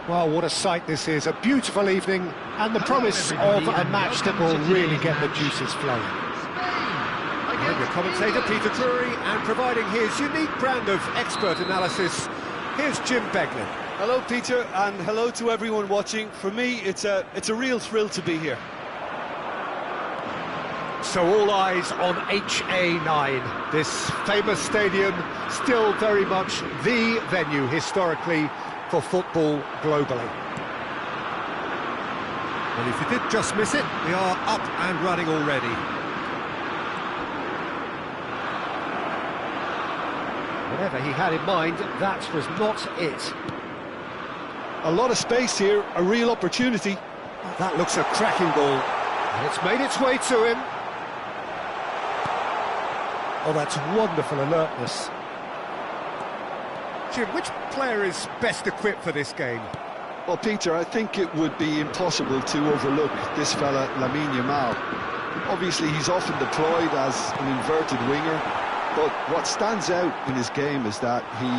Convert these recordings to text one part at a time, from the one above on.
Well, what a sight this is, a beautiful evening, and the promise of a match that will really get the juices flowing. I'm your commentator, Peter Drury, and providing his unique brand of expert analysis, here's Jim Beglin. Hello, Peter, and hello to everyone watching. For me, it's a real thrill to be here. So all eyes on HA9, this famous stadium, still very much the venue historically for football globally. And if you did just miss it, we are up and running already. Whatever he had in mind, that was not it. A lot of space here, a real opportunity. That looks a cracking ball, and it's made its way to him. Oh, that's wonderful alertness. Jim, which player is best equipped for this game? Well, Peter, I think it would be impossible to overlook this fella, Lamine Yamal. Obviously, he's often deployed as an inverted winger, but what stands out in his game is that he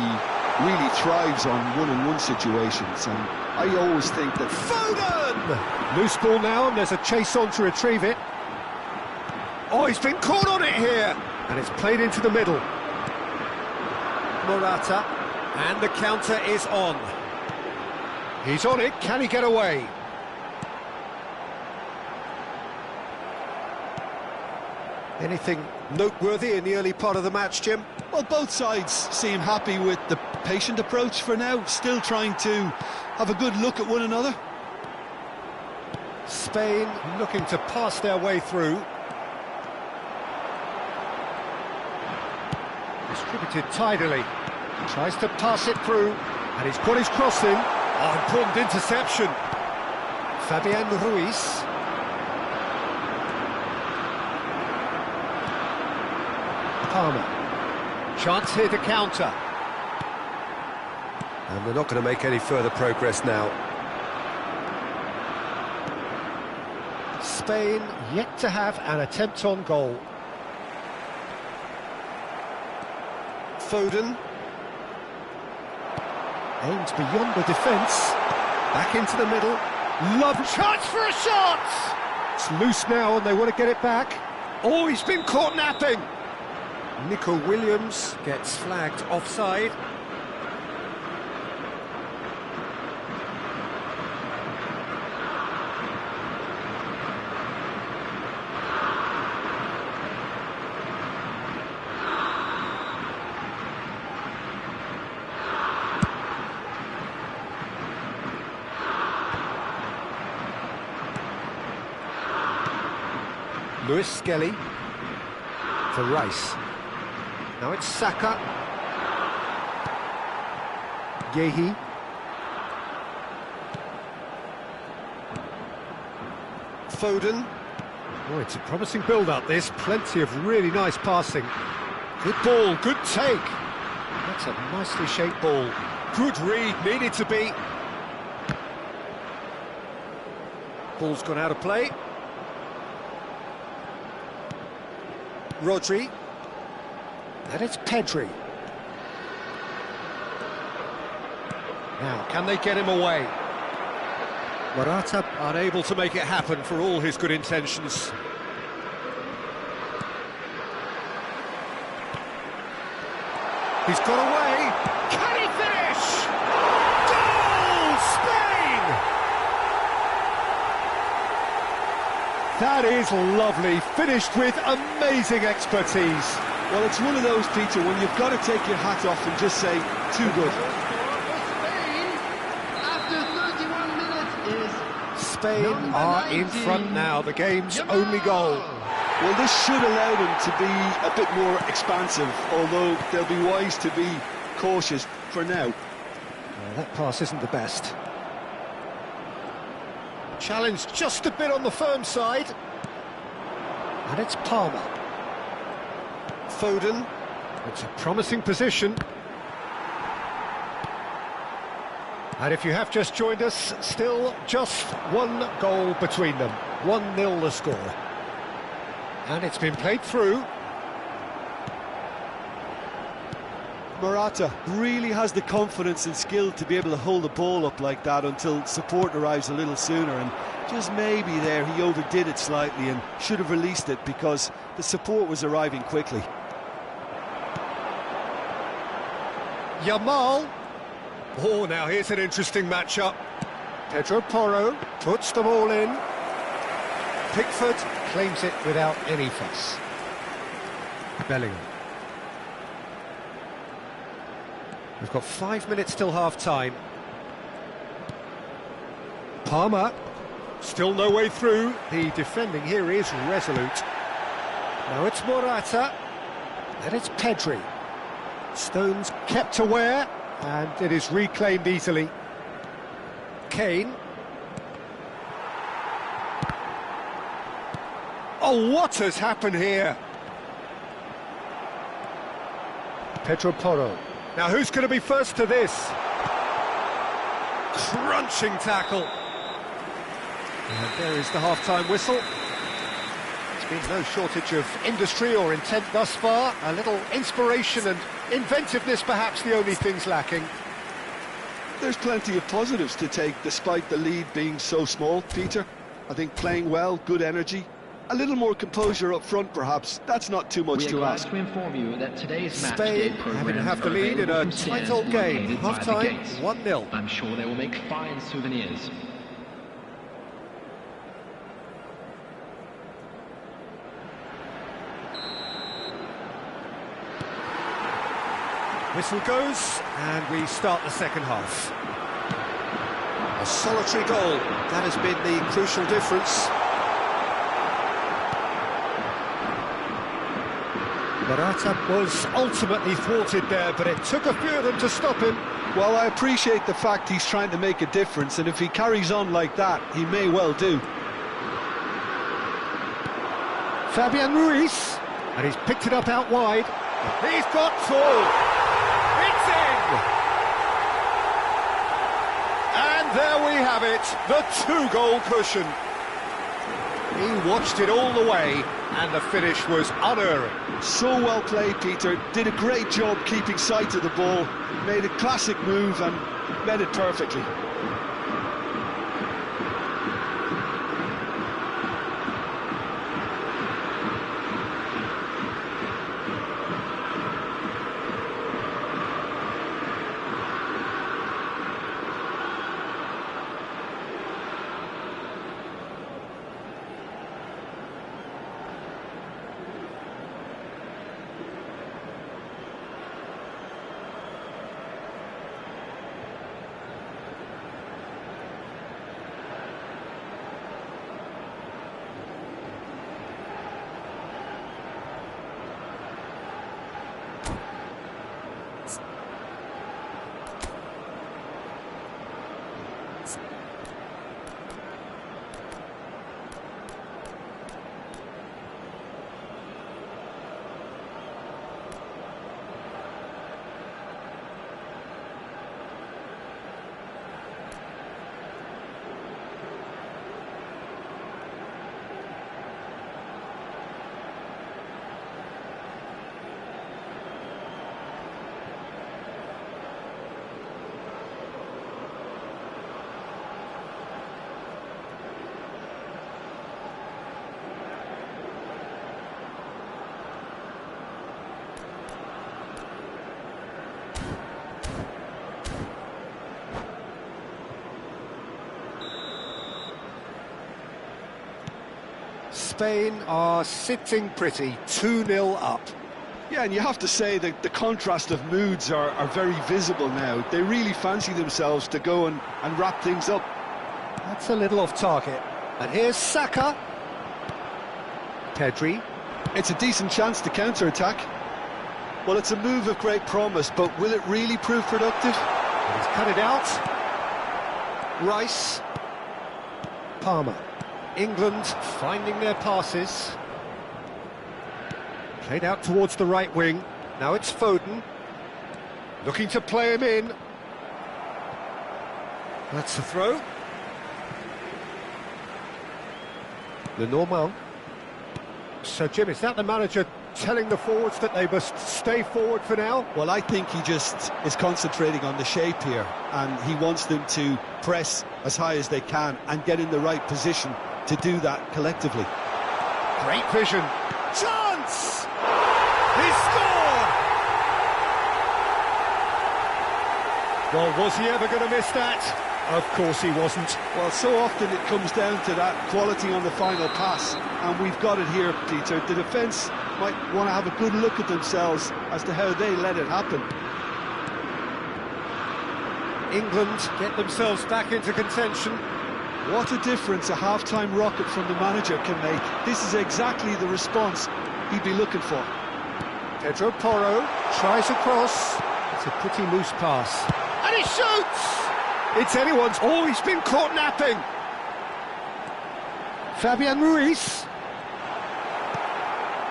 really thrives on one-on-one situations, and I always think that... Foden! Loose ball now, and there's a chase on to retrieve it. Oh, he's been caught on it here! And it's played into the middle. Morata, and the counter is on. He's on it, can he get away? Anything noteworthy in the early part of the match, Jim? Well, both sides seem happy with the patient approach for now, still trying to have a good look at one another. Spain looking to pass their way through. Distributed tidily. Tries to pass it through, and he's got his cross in. Oh, important interception. Fabian Ruiz. Palmer. Chance here to counter. And they're not going to make any further progress now. Spain yet to have an attempt on goal. Foden. Aims beyond the defence. Back into the middle. Love chance for a shot! It's loose now and they want to get it back. Oh, he's been caught napping! Nico Williams Gets flagged offside. Lewis Skelly for Rice. Now it's Saka. Yehi. Foden. Oh, it's a promising build-up, this. Plenty of really nice passing. Good ball, good take. That's a nicely shaped ball. Good read, needed to be. Ball's gone out of play. Rodri. And it's Pedri. Now, can they get him away? Morata unable to make it happen for all his good intentions. He's got away. Can he finish? Goal! Spain! That is lovely, finished with amazing expertise. Well, it's one of those, Peter, when you've got to take your hat off and just say, too good. Spain are in front now, the game's only goal. Well, this should allow them to be a bit more expansive, although they'll be wise to be cautious for now. That pass isn't the best. Challenge just a bit on the firm side. And it's Palmer. Foden. It's a promising position. And if you have just joined us, still just one goal between them. 1-0 the score. And it's been played through. Morata really has the confidence and skill to be able to hold the ball up like that until support arrives a little sooner, and just maybe there he overdid it slightly and should have released it because the support was arriving quickly. Yamal. Oh, now here's an interesting matchup. Pedro Porro puts them all in. Pickford claims it without any fuss. Bellingham. We've got 5 minutes till half-time. Palmer. Still no way through. The defending here is resolute. Now it's Morata. Then it's Pedri. Stones kept aware, and it is reclaimed easily. Kane. Oh, what has happened here? Pedro Porro. Now who's going to be first to this? Crunching tackle. And there is the half-time whistle. There's been no shortage of industry or intent thus far. A little inspiration and inventiveness perhaps the only things lacking. There's plenty of positives to take despite the lead being so small, Peter. I think playing well, good energy. A little more composure up front, perhaps. That's not too much to ask. We are glad to inform you that today's match Spain having to have the lead in a tight old game. Half-time, 1-0. I'm sure they will make fine souvenirs. Whistle goes, and we start the second half. A solitary goal, that has been the crucial difference. Morata was ultimately thwarted there, but it took a few of them to stop him. Well, I appreciate the fact he's trying to make a difference, and if he carries on like that, he may well do. Fabian Ruiz, and he's picked it up out wide. He's got full. It's in! And there we have it, the 2-goal cushion. He watched it all the way, and the finish was unerring. So well played, Peter. Did a great job keeping sight of the ball. Made a classic move and met it perfectly. Spain are sitting pretty, 2-0 up. Yeah, and you have to say that the contrast of moods are very visible now. They really fancy themselves to go and wrap things up. That's a little off target. And here's Saka. Pedri. It's a decent chance to counter-attack. Well, it's a move of great promise, but will it really prove productive? He's cut it out. Rice. Palmer. England finding their passes. Played out towards the right wing. Now it's Foden. Looking to play him in. That's a throw. Lenormand. So, Jim, is that the manager telling the forwards that they must stay forward for now? Well, I think he just is concentrating on the shape here, and he wants them to press as high as they can and get in the right position to do that collectively. Great vision. Chance! He scored! Well, was he ever going to miss that? Of course he wasn't. Well, so often it comes down to that quality on the final pass, and we've got it here, Peter. The defence might want to have a good look at themselves as to how they let it happen. England get themselves back into contention. What a difference a half-time rocket from the manager can make. This is exactly the response he'd be looking for. Pedro Porro tries across. It's a pretty loose pass. And he shoots! It's anyone's. Oh, he's been caught napping. Fabian Ruiz.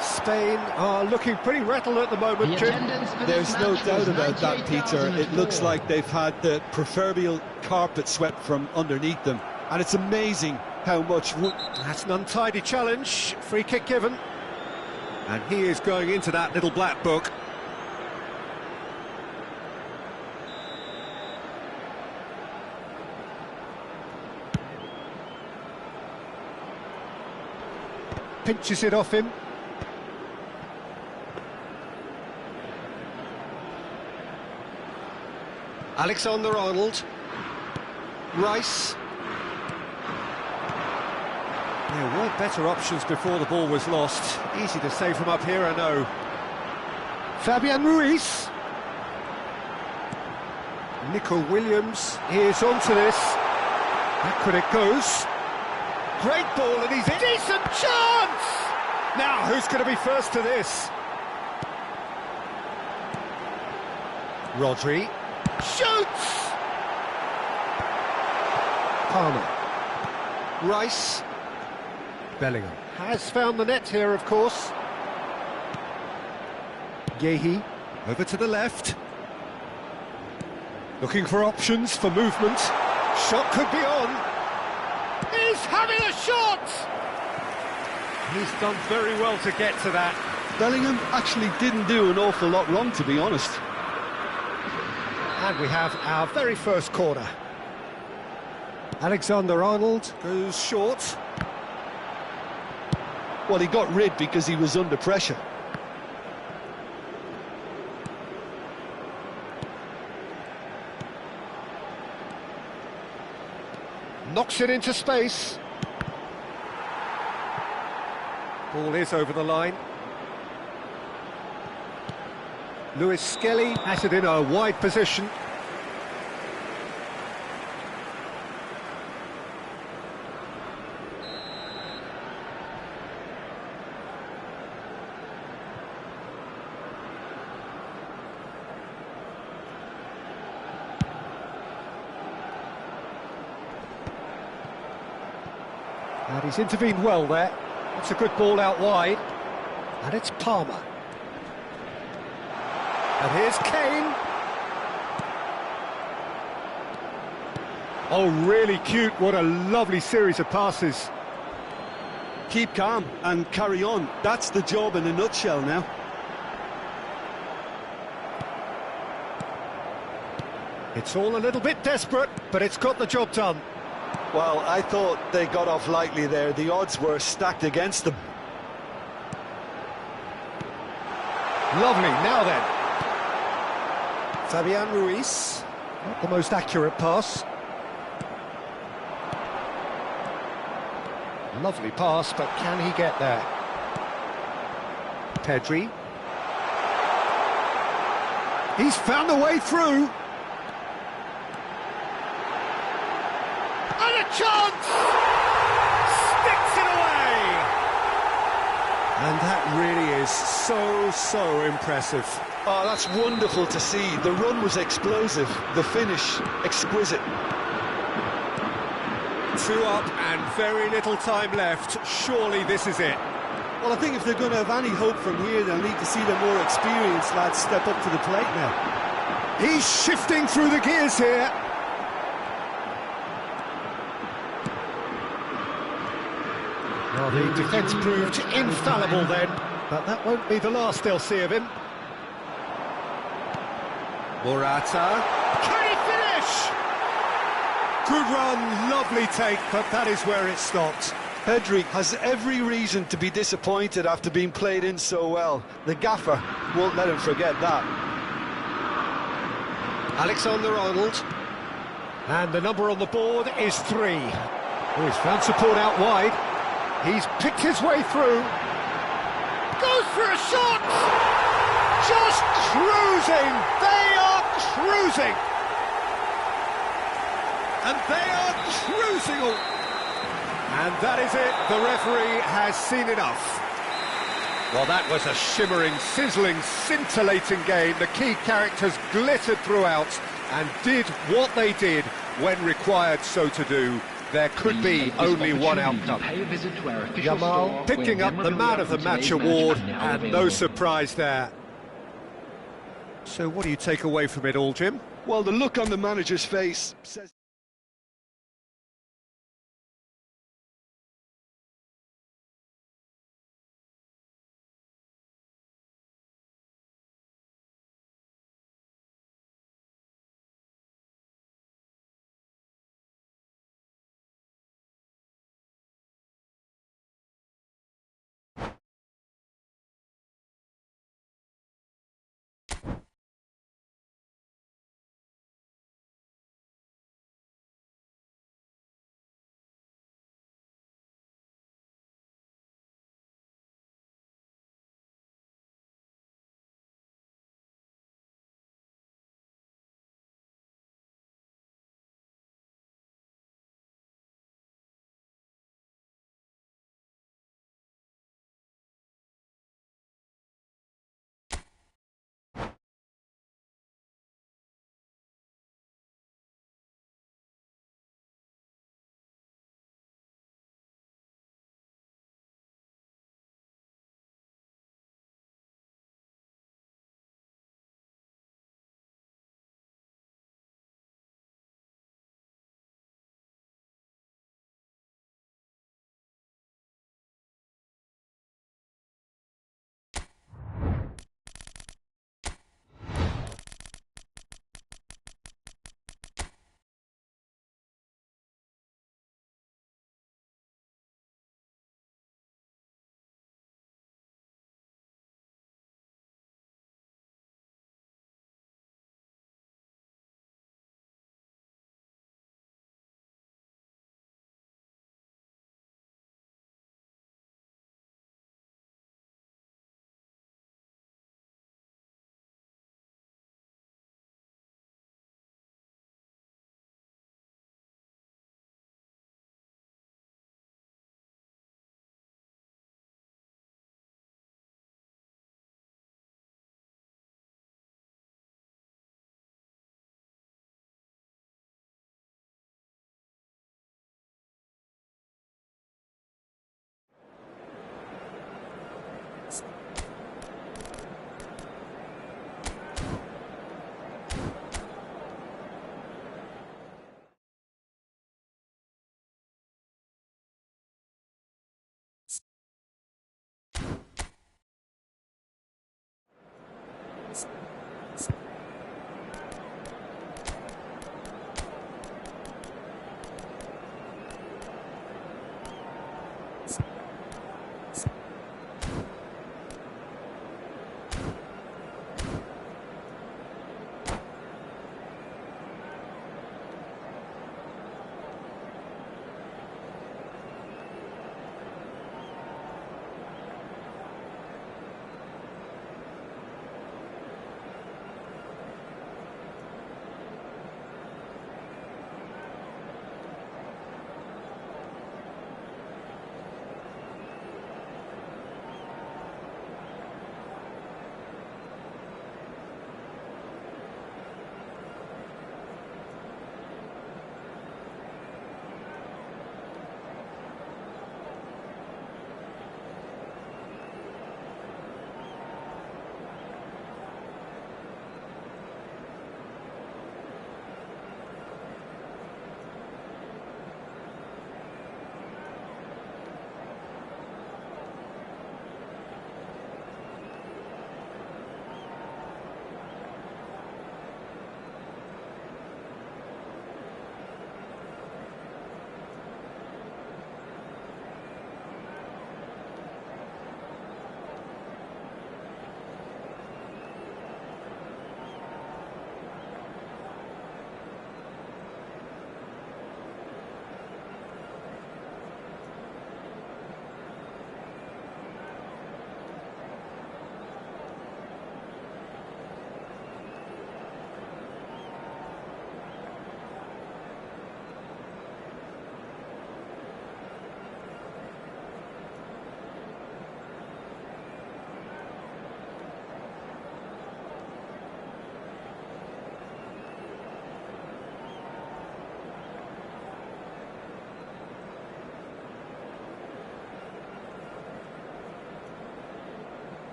Spain are looking pretty rattled at the moment, Jim. There's no doubt about that, Peter. It looks like they've had the proverbial carpet swept from underneath them. And it's amazing how much... That's an untidy challenge. Free kick given. And he is going into that little black book. Pinches it off him. Alexander-Arnold. Rice. There were better options before the ball was lost. Easy to say from up here, I know. Fabian Ruiz. Nico Williams is onto this. Backward it goes. Great ball, and he's in. Decent chance! Now, who's going to be first to this? Rodri. Shoots! Palmer. Rice. Bellingham has found the net here, of course. Yehi over to the left. Looking for options for movement. Shot could be on. He's having a shot! He's done very well to get to that. Bellingham actually didn't do an awful lot wrong, to be honest. And we have our very first corner. Alexander-Arnold goes short. Well, he got rid because he was under pressure. Knocks it into space. Ball is over the line. Lewis Skelly has it in a wide position. And he's intervened well there. That's a good ball out wide. And it's Palmer. And here's Kane. Oh, really cute. What a lovely series of passes. Keep calm and carry on. That's the job in a nutshell now. It's all a little bit desperate, but it's got the job done. Well, I thought they got off lightly there. The odds were stacked against them. Lovely, now then. Fabian Ruiz. Not the most accurate pass. Lovely pass, but can he get there? Perde. He's found a way through. And a chance! Sticks it away! And that really is so impressive. Oh, that's wonderful to see. The run was explosive, the finish exquisite. 2 up and very little time left. Surely this is it. Well, I think if they're going to have any hope from here, they'll need to see the more experienced lads step up to the plate now. He's shifting through the gears here. Well, the defence proved infallible then, but that won't be the last they'll see of him. Boraaaa. Can he finish? Good run, lovely take, but that is where it stopped. Pedri has every reason to be disappointed after being played in so well. The gaffer won't let him forget that. Alexander-Arnold. And the number on the board is 3. Oh, he's found support out wide. He's picked his way through. Goes for a shot! Just cruising! They are cruising! And they are cruising! And that is it. The referee has seen enough. Well, that was a shimmering, sizzling, scintillating game. The key characters glittered throughout and did what they did when required so to do. There could be only one outcome. Yamal picking up the Man of the Match award, and no surprise there. So what do you take away from it all, Jim? Well, the look on the manager's face says...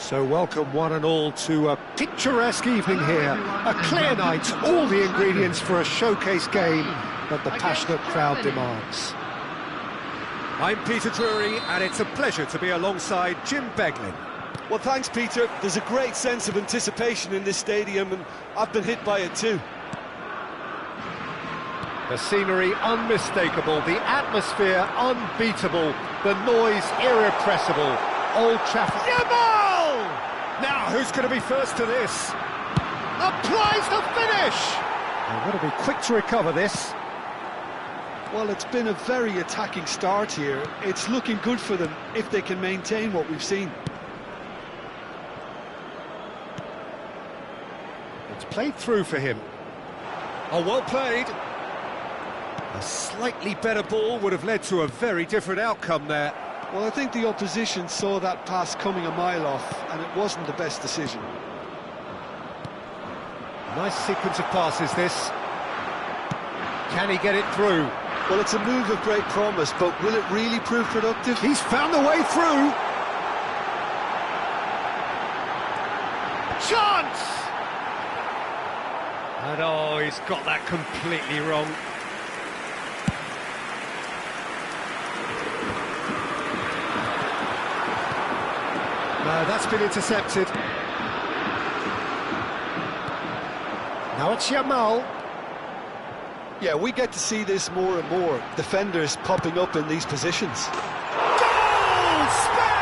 So welcome one and all to a picturesque evening here. A clear night, all the ingredients for a showcase game that the passionate crowd demands. I'm Peter Drury, and it's a pleasure to be alongside Jim Beglin. Well, thanks, Peter. There's a great sense of anticipation in this stadium, and I've been hit by it too. The scenery unmistakable, the atmosphere unbeatable, the noise irrepressible. Old Trafford. Yamal! Now, who's going to be first to this? Applies the finish! They've got to be quick to recover this. Well, it's been a very attacking start here. It's looking good for them if they can maintain what we've seen. It's played through for him. Oh, well played. A slightly better ball would have led to a very different outcome there. Well, I think the opposition saw that pass coming a mile off, and it wasn't the best decision. Nice sequence of passes, this. Can he get it through? Well, it's a move of great promise, but will it really prove productive? He's found the way through. Chance! And oh, he's got that completely wrong. No, that's been intercepted. Now it's Yamal. Yeah, we get to see this more and more. Defenders popping up in these positions. Goal! Spain!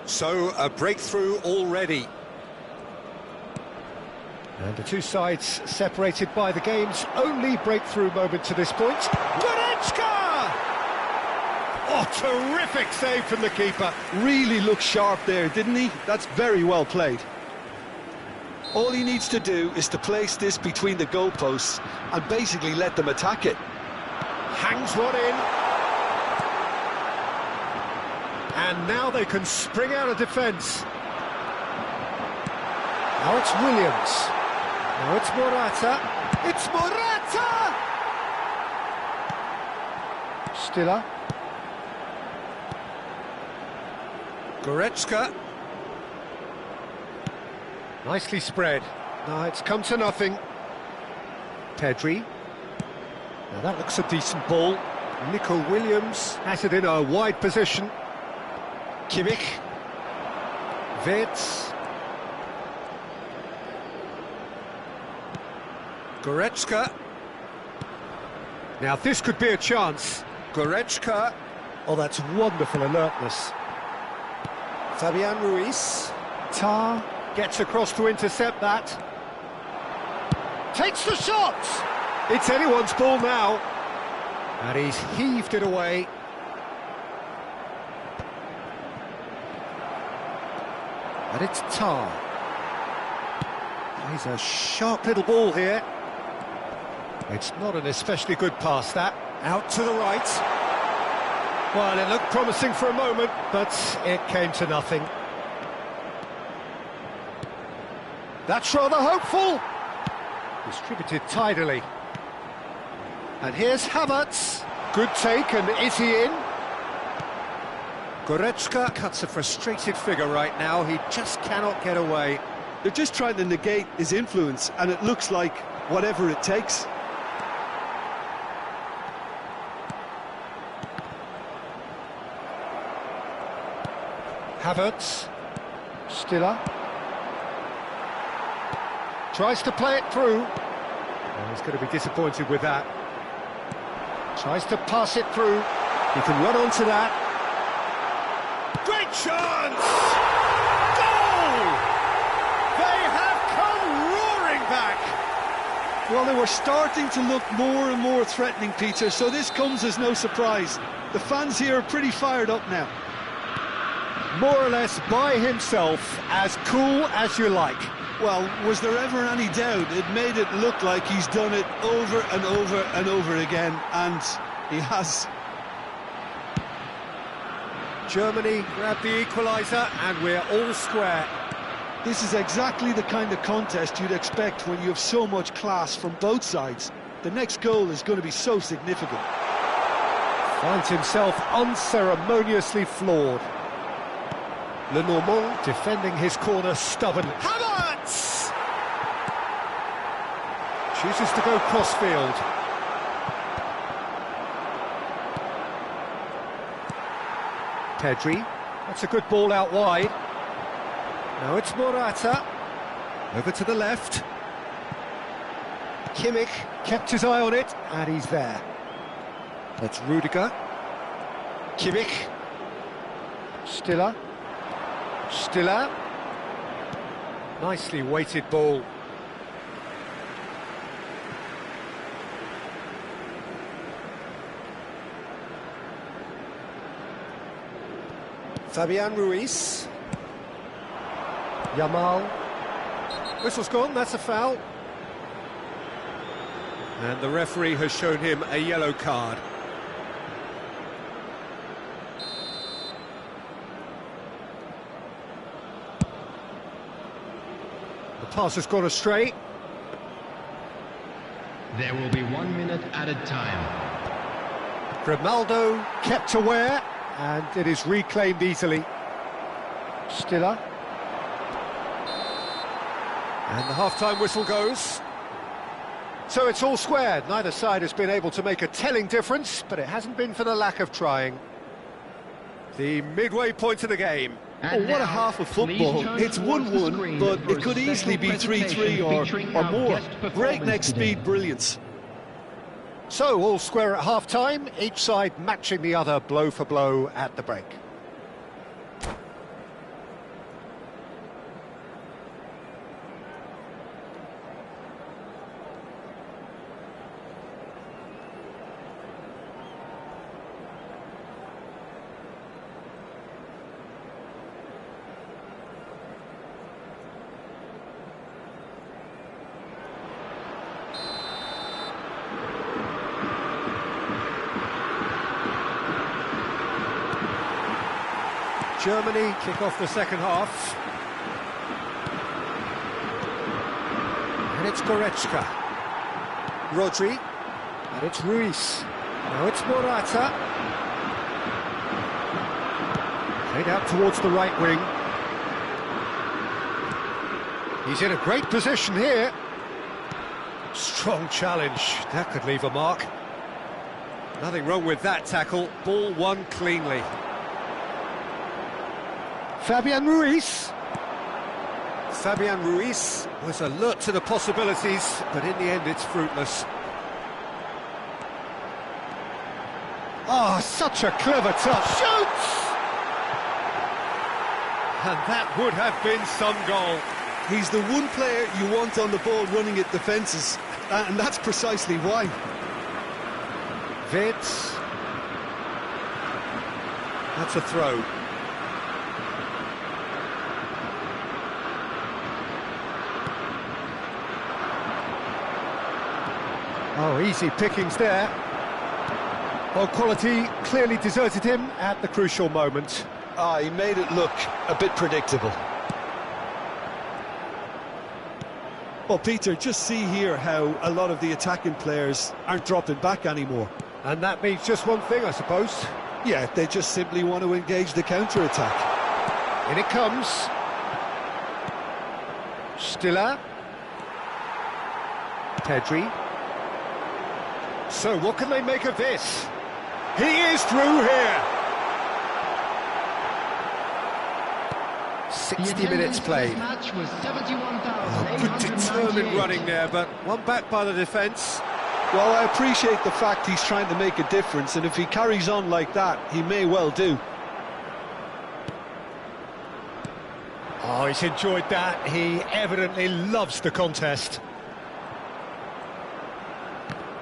So, a breakthrough already. And the two sides separated by the game's only breakthrough moment to this point. Goretzka! Oh, terrific save from the keeper. Really looked sharp there, didn't he? That's very well played. All he needs to do is to place this between the goalposts and basically let them attack it. Hangs one in. And now they can spring out of defence. Now it's Williams. Now it's Morata. It's Morata! Stiller. Goretzka. Nicely spread. Now it's come to nothing. Perde. Now that looks a decent ball. Nico Williams Has it in a wide position. Kimmich. Wirtz. Goretzka. Now this could be a chance. Goretzka. Oh, that's wonderful alertness. Fabian Ruiz. Tar gets across to intercept that. Takes the shot! It's anyone's ball now. And he's heaved it away. And it's Tar. He's a sharp little ball here. It's not an especially good pass, that. Out to the right. Well, it looked promising for a moment, but it came to nothing. That's rather hopeful. Distributed tidily. And here's Havertz. Good take, and is he in? Goretzka cuts a frustrated figure right now. He just cannot get away. They're just trying to negate his influence, and it looks like whatever it takes. Havertz. Stiller. Tries to play it through. Oh, he's going to be disappointed with that. Tries to pass it through. He can run onto that. Great chance! Goal! They have come roaring back. Well, they were starting to look more and more threatening, Peter, so this comes as no surprise. The fans here are pretty fired up now. More or less by himself, as cool as you like. Well, was there ever any doubt? It made it look like he's done it over and over and over again, and he has. Germany grab the equaliser, and we're all square. This is exactly the kind of contest you'd expect when you have so much class from both sides. The next goal is going to be so significant. Finds himself unceremoniously floored. Lenormand defending his corner stubbornly. Havertz! Chooses to go crossfield. Perde. That's a good ball out wide. Now it's Boraaaa. Over to the left. Kimmich kept his eye on it, and he's there. That's Rudiger. Kimmich. Stiller. Stiller. Nicely weighted ball. Fabian Ruiz. Yamal. Whistle's gone, that's a foul. And the referee has shown him a yellow card. The pass has gone astray. There will be 1 minute added time. Grimaldo kept aware, and it is reclaimed easily. Stiller. And the half-time whistle goes. So it's all square. Neither side has been able to make a telling difference, but it hasn't been for the lack of trying. The midway point of the game. Oh, what a half of football. It's 1-1, but it could easily be 3-3 or more. Breakneck speed brilliance. So, all square at half-time, each side matching the other blow for blow at the break. Germany kick off the second half. And it's Goretzka. Rodri. And it's Ruiz. Now it's Boraaaa. Played out towards the right wing. He's in a great position here. Strong challenge. That could leave a mark. Nothing wrong with that tackle. Ball won cleanly. Fabian Ruiz. Fabian Ruiz was alert to the possibilities, but in the end it's fruitless. Oh, such a clever touch. Shoots! And that would have been some goal. He's the one player you want on the ball running at defences, and that's precisely why. Vitz. That's a throw. Oh, easy pickings there. Well, quality clearly deserted him at the crucial moment. He made it look a bit predictable. Well, Peter, just see here how a lot of the attacking players aren't dropping back anymore. And that means just one thing, I suppose. Yeah, they just simply want to engage the counter-attack. In it comes. Stiller. Perde. So what can they make of this? He is through here. 60 minutes played. Match was 71,000. Good determined running there, but one back by the defence. Well, I appreciate the fact he's trying to make a difference, and if he carries on like that, he may well do. Oh, he's enjoyed that. He evidently loves the contest.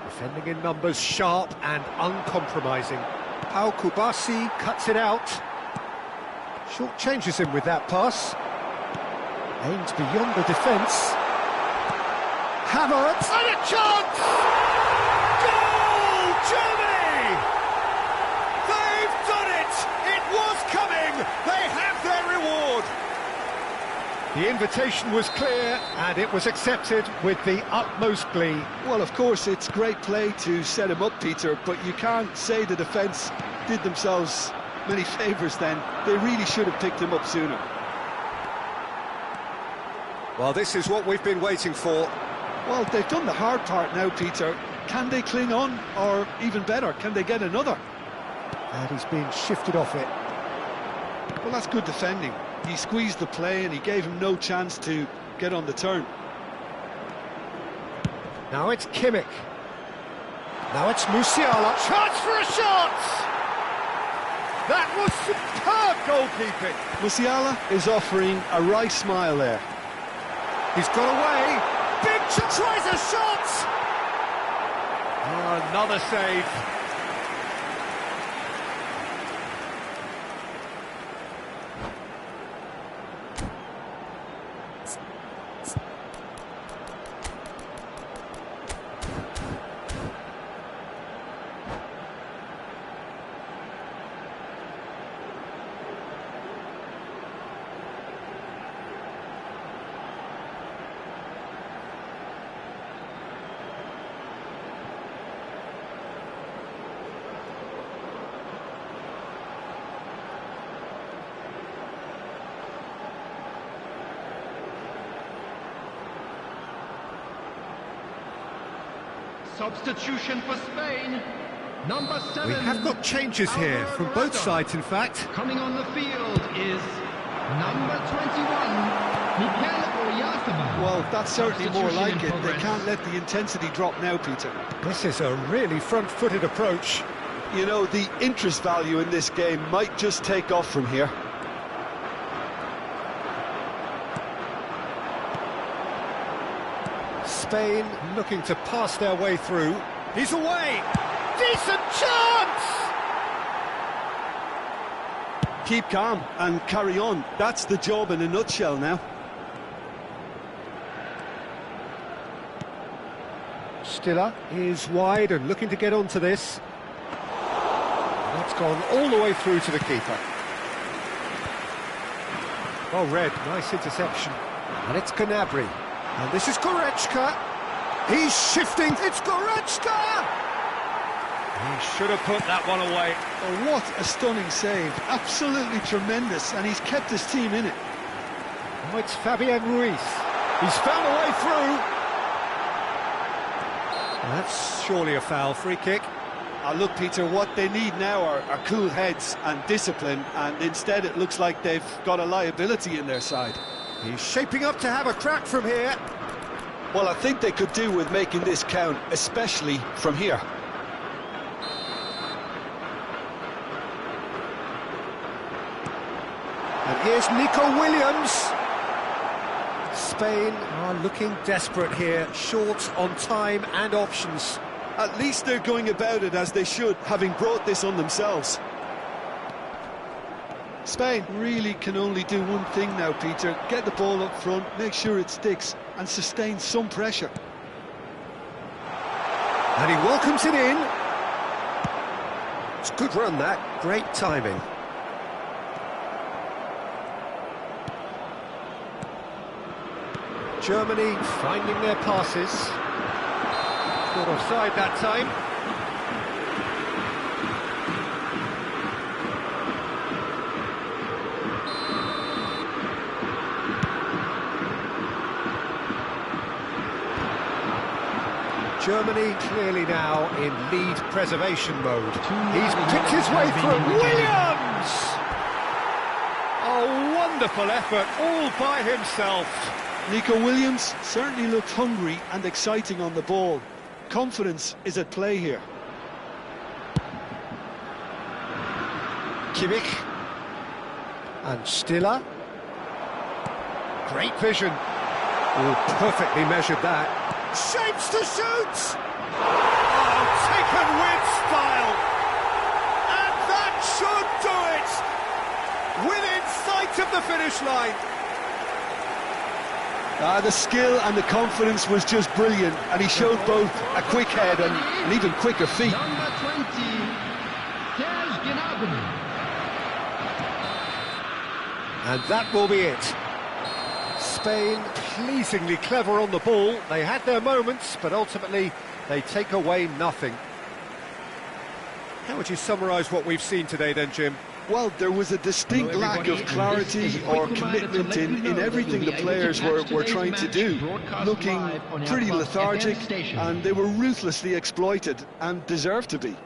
Defending in numbers, sharp and uncompromising. Pau Kubasi cuts it out. Short changes him with that pass. Aims beyond the defence. Havertz, and a chance! Goal, Germany! They've done it! It was coming! They have their reward! The invitation was clear, and it was accepted with the utmost glee. Well, of course, it's great play to set him up, Peter, but you can't say the defence did themselves many favours then. They really should have picked him up sooner. Well, this is what we've been waiting for. Well, they've done the hard part now, Peter. Can they cling on, or even better, can they get another? And he's being shifted off it. Well, that's good defending. He squeezed the play and he gave him no chance to get on the turn. Now it's Kimmich. Now it's Musiala. Chance for a shot! That was superb goalkeeping. Musiala is offering a right smile there. He's got away. Big tries a shot! Oh, another save. Substitution for Spain. Number 7. We have got changes here from both sides, in fact. Coming on the field is number 21, Boraaaa. Well, that's certainly more like it. They can't let the intensity drop now, Peter. This is a really front-footed approach. You know, the interest value in this game might just take off from here. Spain looking to pass their way through. He's away! Decent chance! Keep calm and carry on. That's the job in a nutshell now. Stiller is wide and looking to get onto this. That's gone all the way through to the keeper. Well read, nice interception. And it's Gnabry. And this is Goretzka. He's shifting. It's Goretzka! He should have put that one away. Oh, what a stunning save. Absolutely tremendous. And he's kept his team in it. Oh, it's Fabian Ruiz. He's found a way through. That's surely a foul. Free kick. Look, Peter, what they need now are cool heads and discipline. And instead it looks like they've got a liability in their side. He's shaping up to have a crack from here. Well, I think they could do with making this count, especially from here. And here's Nico Williams. Spain are looking desperate here, short on time and options. At least they're going about it as they should, having brought this on themselves. Spain really can only do one thing now, Peter. Get the ball up front, make sure it sticks, and sustain some pressure. And he welcomes it in. It's a good run, that. Great timing. Germany finding their passes. Not offside that time. Germany clearly now in lead preservation mode. He's picked his way through. Williams! A Wonderful effort, all by himself. Nico Williams certainly looked hungry and exciting on the ball. Confidence is at play here. Kimmich. And Stiller. Great vision. Oh, perfectly measured that. Shapes to shoot! Oh, taken with style! And that should do it! Within sight of the finish line! The skill and the confidence was just brilliant, and he showed both a quick head and even quicker feet. Number 20, Perde. And that will be it. Spain pleasingly clever on the ball. They had their moments, but ultimately they take away nothing. How would you summarise what we've seen today then, Jim? Well, there was a distinct lack of clarity or commitment in everything the players were trying to do. Looking pretty lethargic, and they were ruthlessly exploited and deserved to be.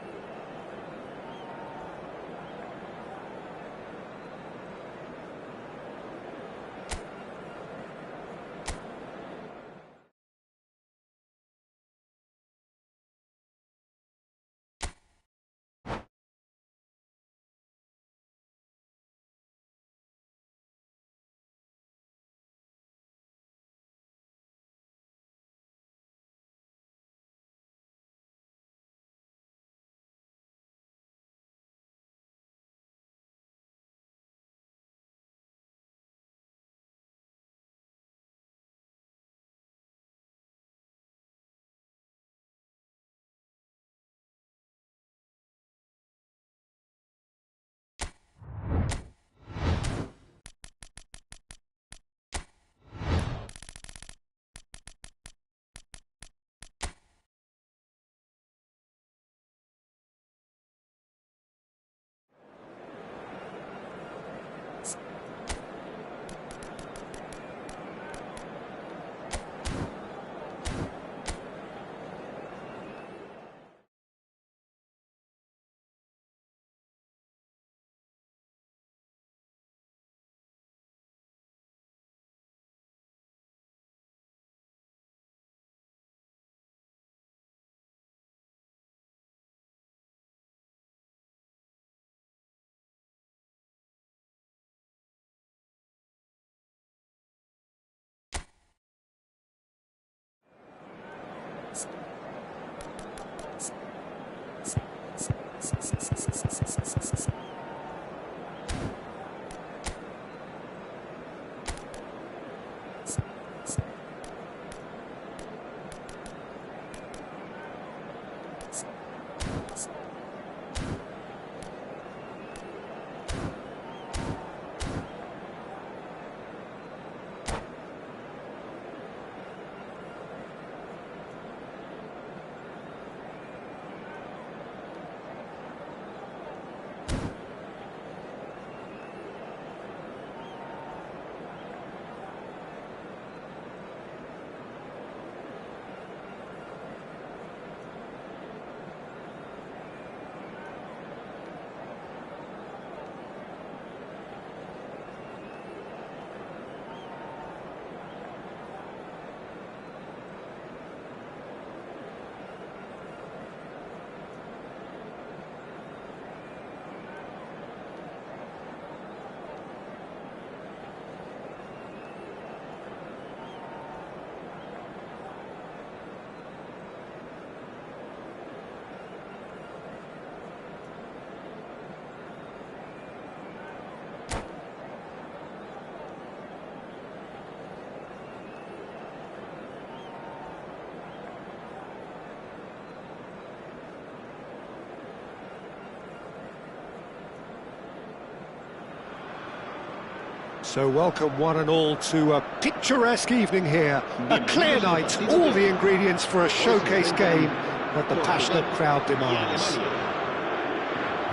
So welcome one and all to a picturesque evening here. A clear night, all the ingredients for a showcase game that the passionate crowd demands.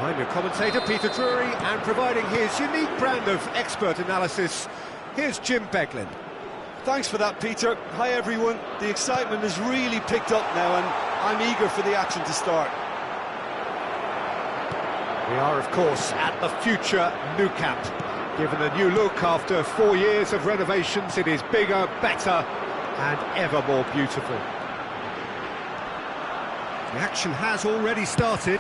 I'm your commentator, Peter Drury, and providing his unique brand of expert analysis, here's Jim Beglin. Thanks for that, Peter. Hi, everyone. The excitement has really picked up now, and I'm eager for the action to start. We are, of course, at the future Nou Camp. Given a new look after 4 years of renovations, it is bigger, better, and ever more beautiful. The action has already started.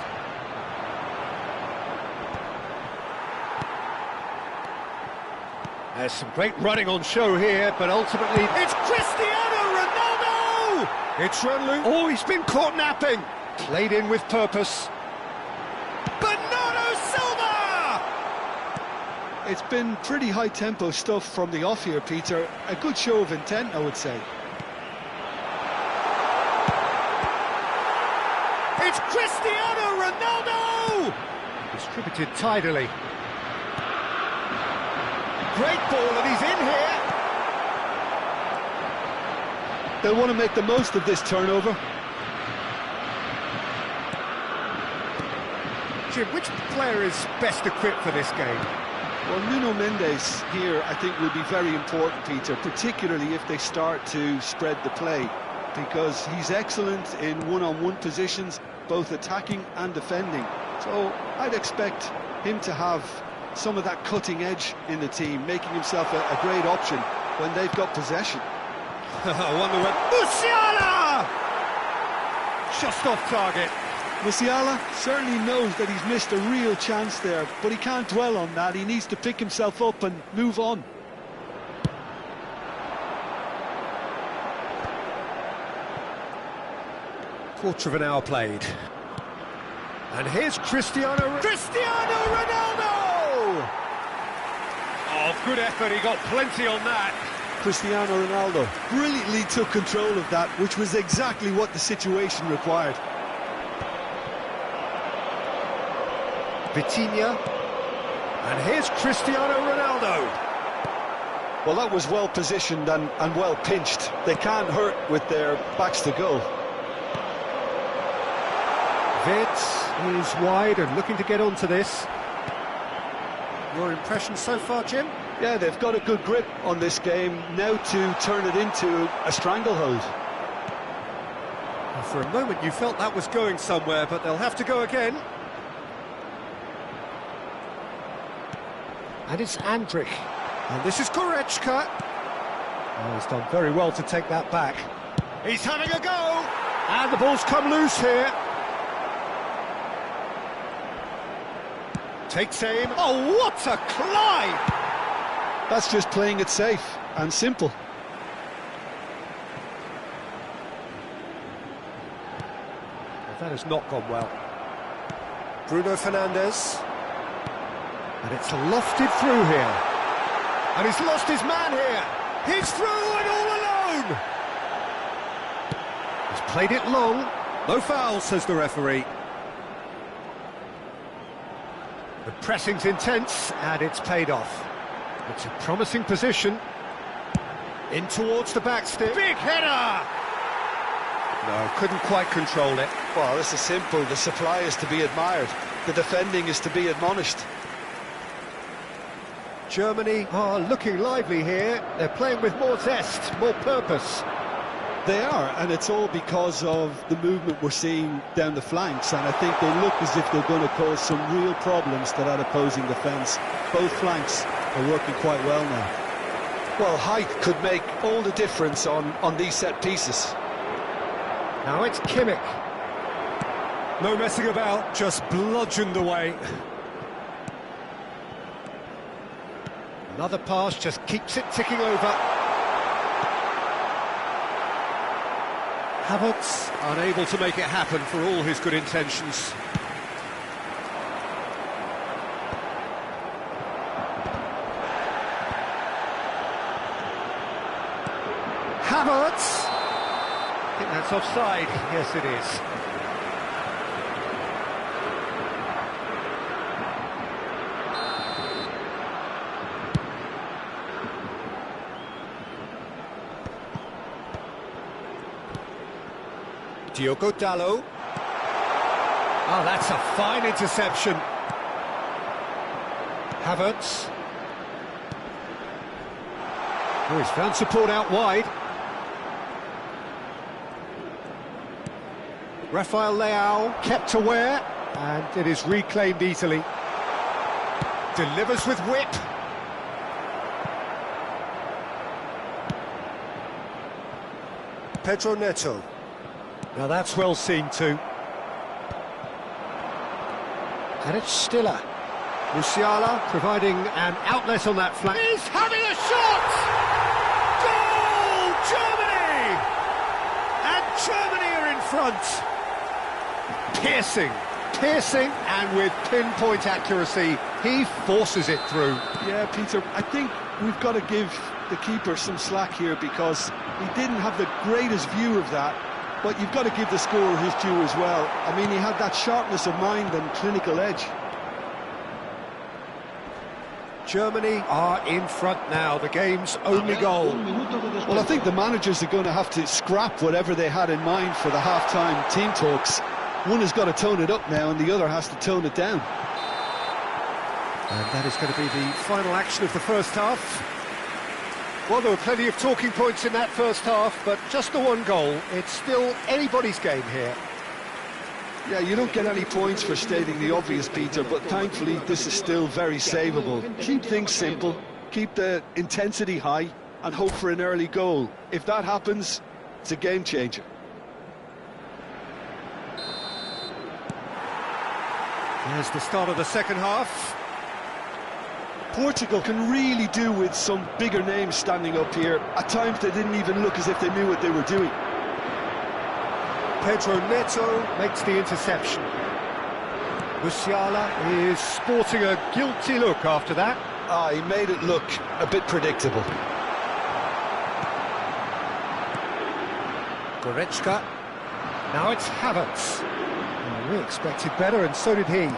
There's some great running on show here, but ultimately it's Cristiano Ronaldo! It's run loose. Oh, he's been caught napping. Played in with purpose. Bernardo Silva! It's been pretty high-tempo stuff from the off here, Peter. A good show of intent, I would say. It's Cristiano Ronaldo! Distributed tidily. Great ball, and he's in here. They'll want to make the most of this turnover. Jim, which player is best equipped for this game? Well, Nuno Mendes here, I think, will be very important, Peter, particularly if they start to spread the play, because he's excellent in one-on-one positions, both attacking and defending. So I'd expect him to have some of that cutting edge in the team, making himself a great option when they've got possession. I wonder when... Musiala! Just off target. Musiala certainly knows that he's missed a real chance there, but he can't dwell on that. He needs to pick himself up and move on. Quarter of an hour played. And here's Cristiano Ronaldo! Oh, good effort, he got plenty on that. Cristiano Ronaldo brilliantly took control of that, which was exactly what the situation required. Vitinha. And here's Cristiano Ronaldo. Well, that was well positioned and well pinched. They can't hurt with their backs to goal. Vitz is wide and looking to get onto this. Your impression so far, Jim? Yeah, they've got a good grip on this game, now to turn it into a stranglehold. For a moment you felt that was going somewhere, but they'll have to go again. And it's Andrich. And this is Goretzka. Oh, he's done very well to take that back. He's having a go! And the ball's come loose here. Takes aim. Oh, what a climb! That's just playing it safe and simple. Well, that has not gone well. Bruno Fernandes. And it's lofted through here. And he's lost his man here. He's through and all alone! He's played it long. No foul, says the referee. The pressing's intense, and it's paid off. It's a promising position. In towards the backstep. Big header! No, couldn't quite control it. Well, this is simple. The supply is to be admired. The defending is to be admonished. Germany are looking lively here. They're playing with more zest, more purpose. They are, and it's all because of the movement we're seeing down the flanks, and I think they look as if they're going to cause some real problems to that opposing defence. Both flanks are working quite well now. Well, height could make all the difference on these set pieces. Now it's Kimmich. No messing about, just bludgeoned away. Another pass just keeps it ticking over. Havertz unable to make it happen for all his good intentions. Havertz! I think that's offside. Yes, it is. Diogo Dalot. Oh, that's a fine interception. Havertz. Oh, he's found support out wide. Rafael Leao kept aware, and it is reclaimed easily. Delivers with whip. Pedro Neto. Now that's well seen too. And it's Stiller. Musiala providing an outlet on that flank. He's having a shot! Goal! Germany! And Germany are in front. Piercing, and with pinpoint accuracy, he forces it through. Yeah, Peter, I think we've got to give the keeper some slack here because he didn't have the greatest view of that, but you've got to give the scorer his due as well. I mean, he had that sharpness of mind and clinical edge. Germany are in front now, the game's only goal. Well, I think the managers are going to have to scrap whatever they had in mind for the half-time team talks. One has got to tone it up now and the other has to tone it down. And that is going to be the final action of the first half. Well, there were plenty of talking points in that first half, but just the one goal. It's still anybody's game here. Yeah, you don't get any points for stating the obvious, Peter, but thankfully this is still very savable. Keep things simple, keep the intensity high, and hope for an early goal. If that happens, it's a game changer. There's the start of the second half. Portugal can really do with some bigger names standing up here. At times they didn't even look as if they knew what they were doing. Pedro Neto makes the interception. Musiala is sporting a guilty look after that. He made it look a bit predictable. Goretzka. Now it's Havertz. We expected better, and so did he.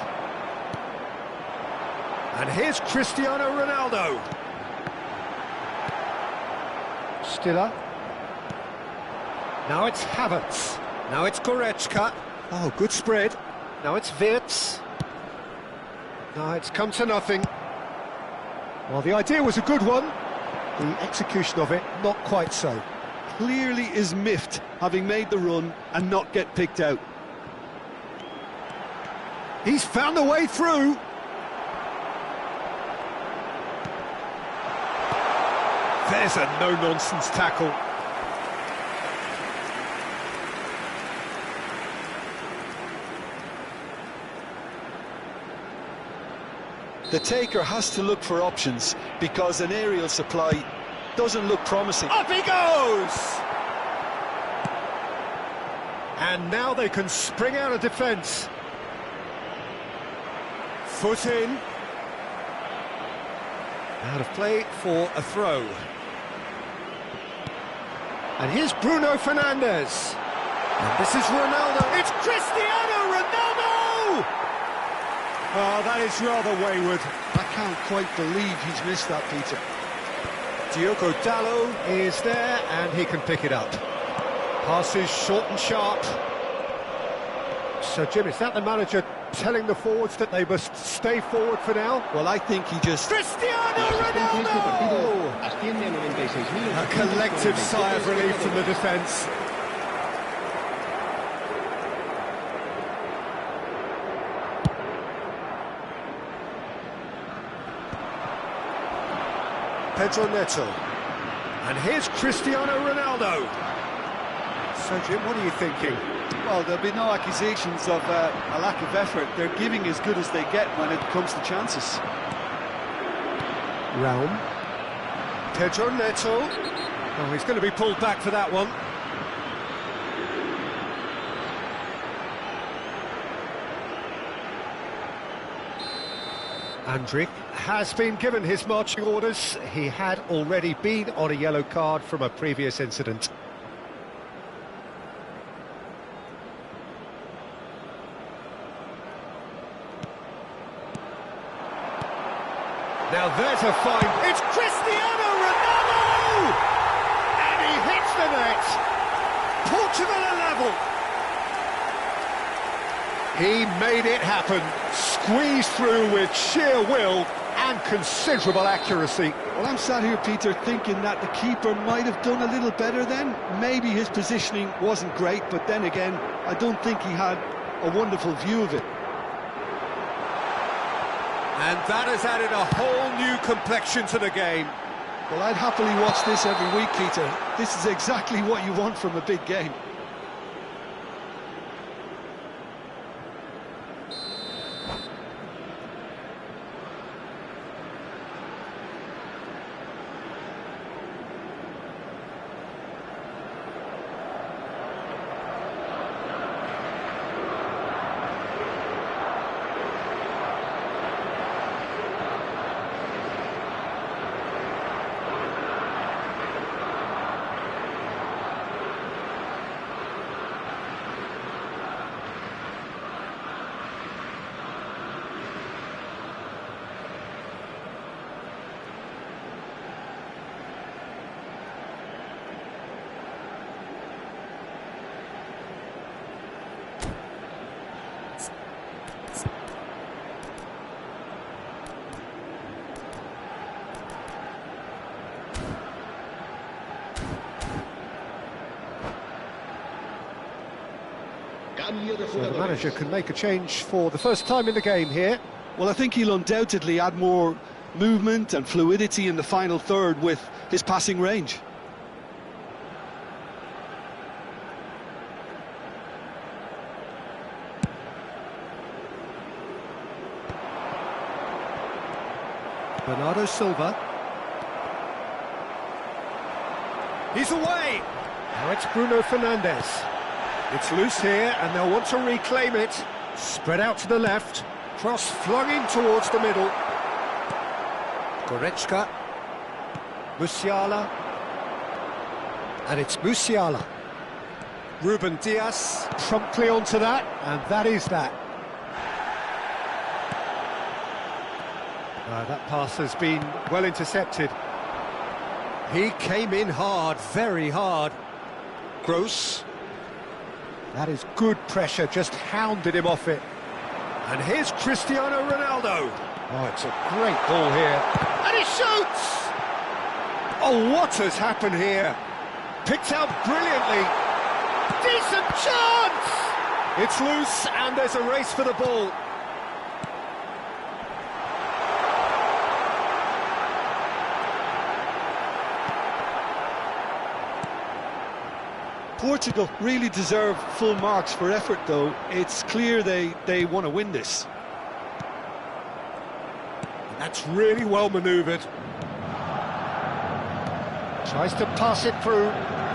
And here's Cristiano Ronaldo. Stiller. Now it's Havertz. Now it's Goretzka. Oh, good spread. Now it's Wirtz. Now it's come to nothing. Well, the idea was a good one. The execution of it, not quite so. Clearly is miffed, having made the run and not get picked out. He's found a way through. There's a no-nonsense tackle. The taker has to look for options because an aerial supply doesn't look promising. Up he goes! And now they can spring out of defence. Foot in. Out of play for a throw. And here's Bruno Fernandes. And this is Ronaldo. It's Cristiano Ronaldo! Oh, that is rather wayward. I can't quite believe he's missed that, Peter. Diogo Dalot is there, and he can pick it up. Passes short and sharp. So, Jim, is that the manager telling the forwards that they must stay forward for now? Well, I think he just... Cristiano Ronaldo! A collective sigh of relief from the defence. Pedro Neto. And here's Cristiano Ronaldo. So, Jim, what are you thinking? Well, there'll be no accusations of a lack of effort. They're giving as good as they get when it comes to chances. Raum. Pedro Neto. Oh, he's going to be pulled back for that one. Andrik has been given his marching orders. He had already been on a yellow card from a previous incident. Now there's a find. It's Cristiano Ronaldo! And he hits the net. Portugal are level. He made it happen. Squeezed through with sheer will and considerable accuracy. Well, I'm sat here, Peter, thinking that the keeper might have done a little better then. Maybe his positioning wasn't great, but then again, I don't think he had a wonderful view of it. And that has added a whole new complexion to the game. Well, I'd happily watch this every week, Peter. This is exactly what you want from a big game. So the manager can make a change for the first time in the game here. Well, I think he'll undoubtedly add more movement and fluidity in the final third with his passing range. Bernardo Silva. He's away! Now it's Bruno Fernandes. It's loose here, and they'll want to reclaim it. Spread out to the left. Cross flung in towards the middle. Goretzka. Musiala. And it's Musiala. Ruben Dias promptly onto that, and that is that. That pass has been well intercepted. He came in hard, very hard. Gross. That is good pressure, just hounded him off it. And here's Cristiano Ronaldo. Oh, it's a great ball here. And he shoots! Oh, what has happened here? Picked out brilliantly. Decent chance! It's loose, and there's a race for the ball. Portugal really deserve full marks for effort, though. It's clear they want to win this. That's really well manoeuvred. Tries to pass it through.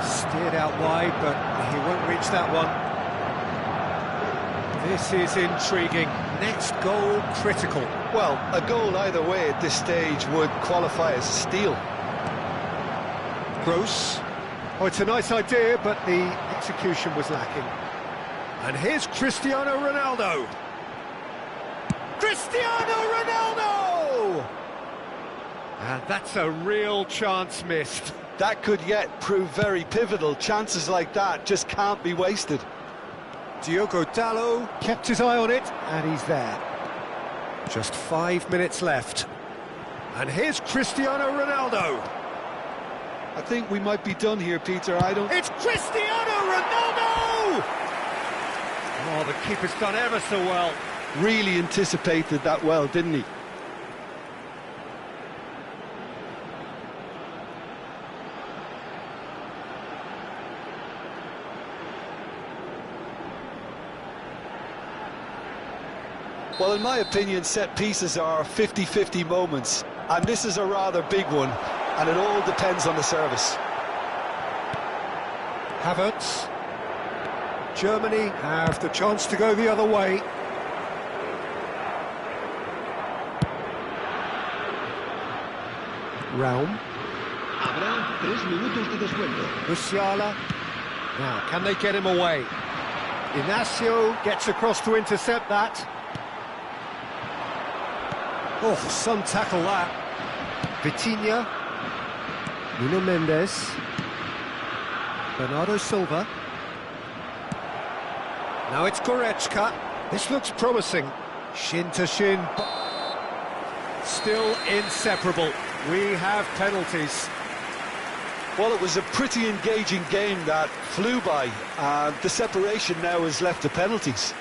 Steered out wide, but he won't reach that one. This is intriguing. Next goal critical. Well, a goal either way at this stage would qualify as a steal. Gross. Oh, it's a nice idea, but the execution was lacking. And here's Cristiano Ronaldo. Cristiano Ronaldo! And that's a real chance missed. That could yet prove very pivotal. Chances like that just can't be wasted. Diogo Dalot kept his eye on it, and he's there. Just 5 minutes left. And here's Cristiano Ronaldo. I think we might be done here, Peter. It's Cristiano Ronaldo! Oh, the keeper's done ever so well. Really anticipated that well, didn't he? Well, in my opinion, set pieces are 50-50 moments, and this is a rather big one, and it all depends on the service. Havertz. Germany have the chance to go the other way. Raum. Habrá 3 minutos de descuento. Musiala. Now, can they get him away? Inacio gets across to intercept that. Oh, some tackle that. Vitinha. Nuno Mendes. Bernardo Silva. Now it's Goretzka. This looks promising. Shin to shin. Still inseparable. We have penalties. Well, it was a pretty engaging game that flew by. The separation now is left to penalties.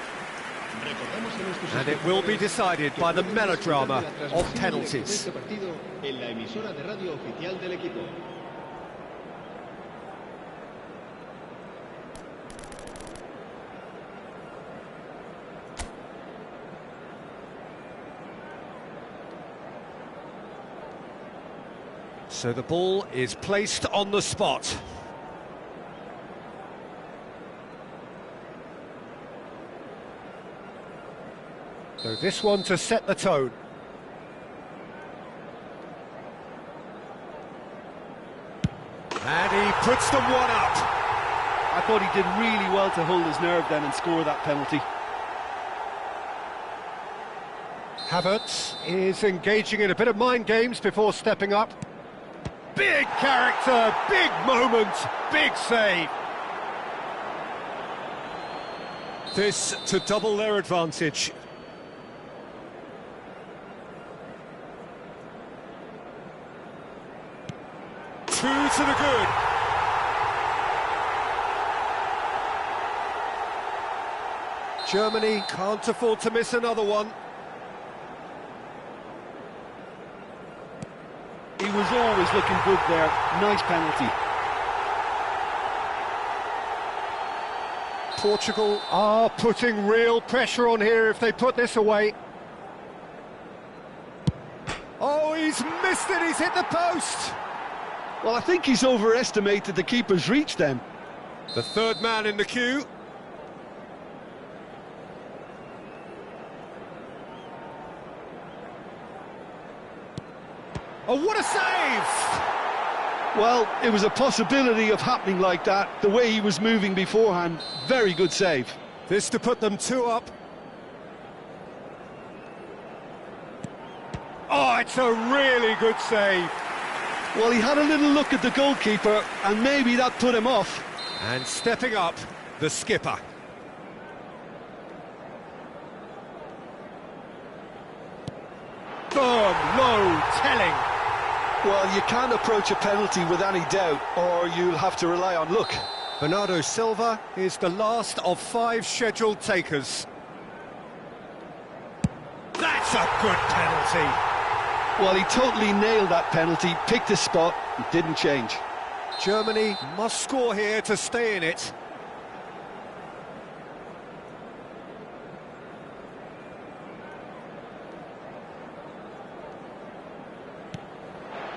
And it will be decided by the melodrama of penalties. So the ball is placed on the spot. So this one to set the tone. And he puts them one up. I thought he did really well to hold his nerve then and score that penalty. Havertz is engaging in a bit of mind games before stepping up. Big character, big moment, big save. This to double their advantage. Two to the good. Germany can't afford to miss another one. He was always looking good there. Nice penalty. Portugal are putting real pressure on here if they put this away. Oh, he's missed it, he's hit the post. Well, I think he's overestimated the keeper's reach then. The third man in the queue. Oh, what a save! Well, it was a possibility of happening like that, the way he was moving beforehand. Very good save. This to put them two up. Oh, it's a really good save. Well, he had a little look at the goalkeeper, and maybe that put him off. And stepping up, the skipper. Firm, low, telling. Well, you can't approach a penalty with any doubt, or you'll have to rely on luck. Bernardo Silva is the last of 5 scheduled takers. That's a good penalty. Well, he totally nailed that penalty, picked his spot, and didn't change. Germany must score here to stay in it.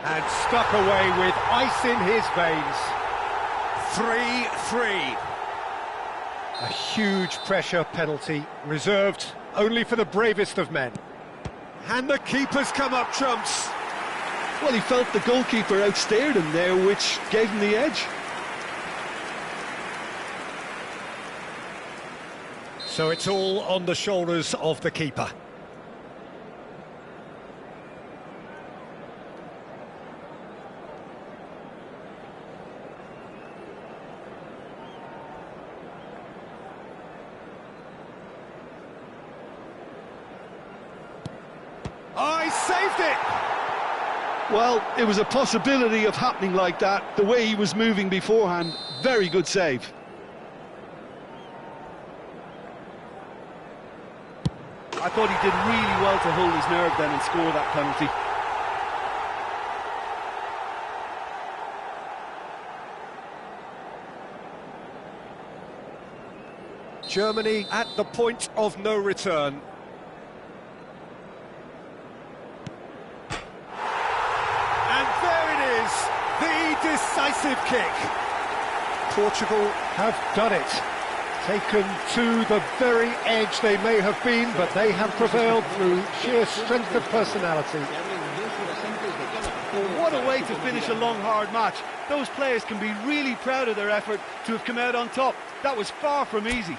And stuck away with ice in his veins. 3-3. A huge pressure penalty, reserved only for the bravest of men. And the keeper's come up trumps. Well, he felt the goalkeeper outstared him there, which gave him the edge. So it's all on the shoulders of the keeper. Oh, he saved it! Well, it was a possibility of happening like that, the way he was moving beforehand. Very good save. I thought he did really well to hold his nerve then and score that penalty. Germany at the point of no return. And there it is, the decisive kick. Portugal have done it. Taken to the very edge they may have been, but they have prevailed through sheer strength of personality. Well, what a way to finish a long, hard match. Those players can be really proud of their effort to have come out on top. That was far from easy.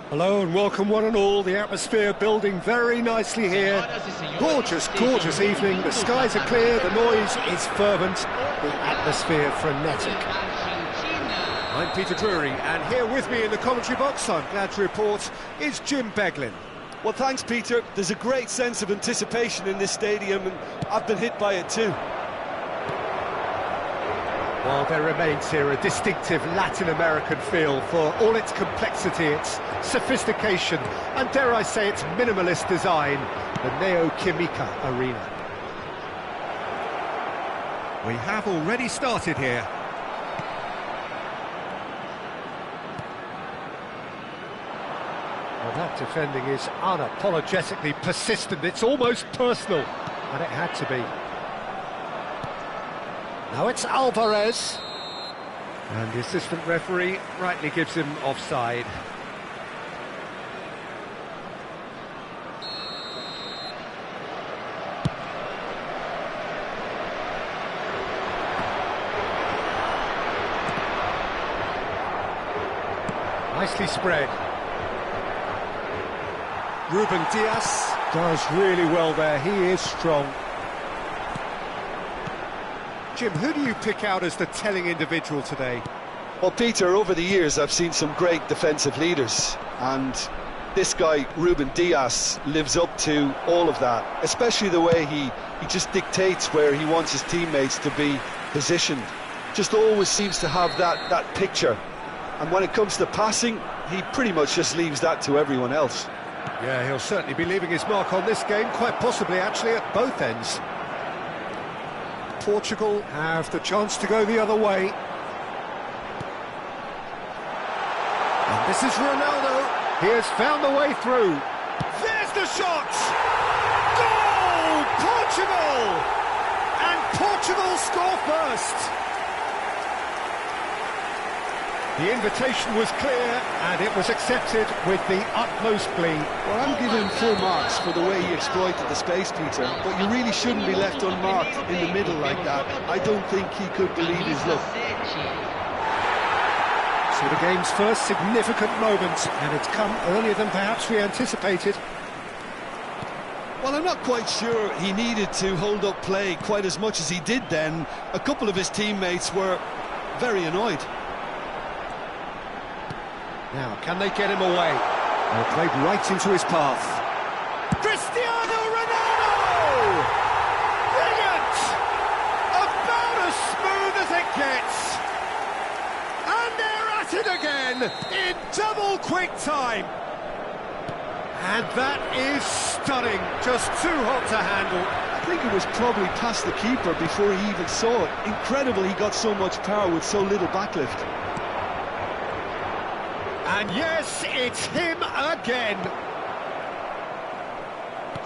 Hello and welcome one and all. The atmosphere building very nicely here. Gorgeous, gorgeous evening. The skies are clear, the noise is fervent, the atmosphere frenetic. I'm Peter Drury, and here with me in the commentary box, I'm glad to report, is Jim Beglin. Well, thanks, Peter. There's a great sense of anticipation in this stadium, and I've been hit by it too. Well, there remains here a distinctive Latin American feel for all its complexity, its sophistication, and dare I say its minimalist design, the Neo-Química Arena. We have already started here. Well, that defending is unapologetically persistent, it's almost personal, and it had to be. Now it's Alvarez, and the assistant referee rightly gives him offside. Nicely spread. Ruben Diaz does really well there, he is strong. Jim, who do you pick out as the telling individual today? Well, Peter, over the years I've seen some great defensive leaders, and this guy, Ruben Diaz, lives up to all of that, especially the way he just dictates where he wants his teammates to be positioned. Just always seems to have that picture, and when it comes to passing, he pretty much just leaves that to everyone else. Yeah, he'll certainly be leaving his mark on this game, quite possibly actually at both ends. Portugal have the chance to go the other way. And this is Ronaldo. He has found the way through. There's the shot! Goal! Portugal! And Portugal score first. The invitation was clear and it was accepted with the utmost glee. Well, I'm giving him full marks for the way he exploited the space, Peter, but you really shouldn't be left unmarked in the middle like that. I don't think he could believe his luck. So the game's first significant moment, and it's come earlier than perhaps we anticipated. Well, I'm not quite sure he needed to hold up play quite as much as he did then. A couple of his teammates were very annoyed. Now, can they get him away? Well, played right into his path. Cristiano Ronaldo! Brilliant! About as smooth as it gets. And they're at it again in double quick time. And that is stunning. Just too hot to handle. I think it was probably past the keeper before he even saw it. Incredible he got so much power with so little backlift. And yes, it's him again.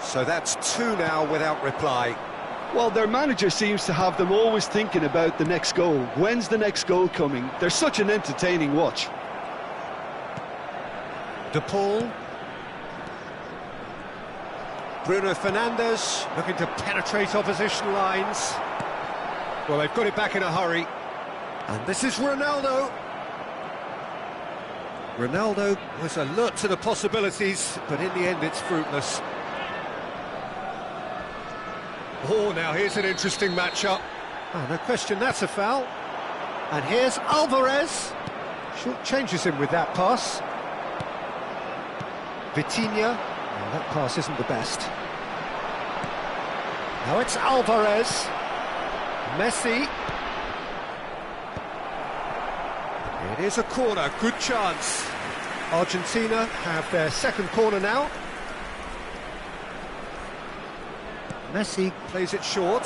So that's two now without reply. Well, their manager seems to have them always thinking about the next goal. When's the next goal coming? They're such an entertaining watch. De Paul. Bruno Fernandes looking to penetrate opposition lines. Well, they've got it back in a hurry. And this is Ronaldo. Ronaldo was alert to the possibilities, but in the end it's fruitless. Oh, now here's an interesting matchup. Oh, no question, that's a foul. And here's Alvarez. Short changes him with that pass. Vitinha. Well, that pass isn't the best. Now it's Alvarez. Messi. It is a corner, good chance. Argentina have their second corner now. Messi plays it short.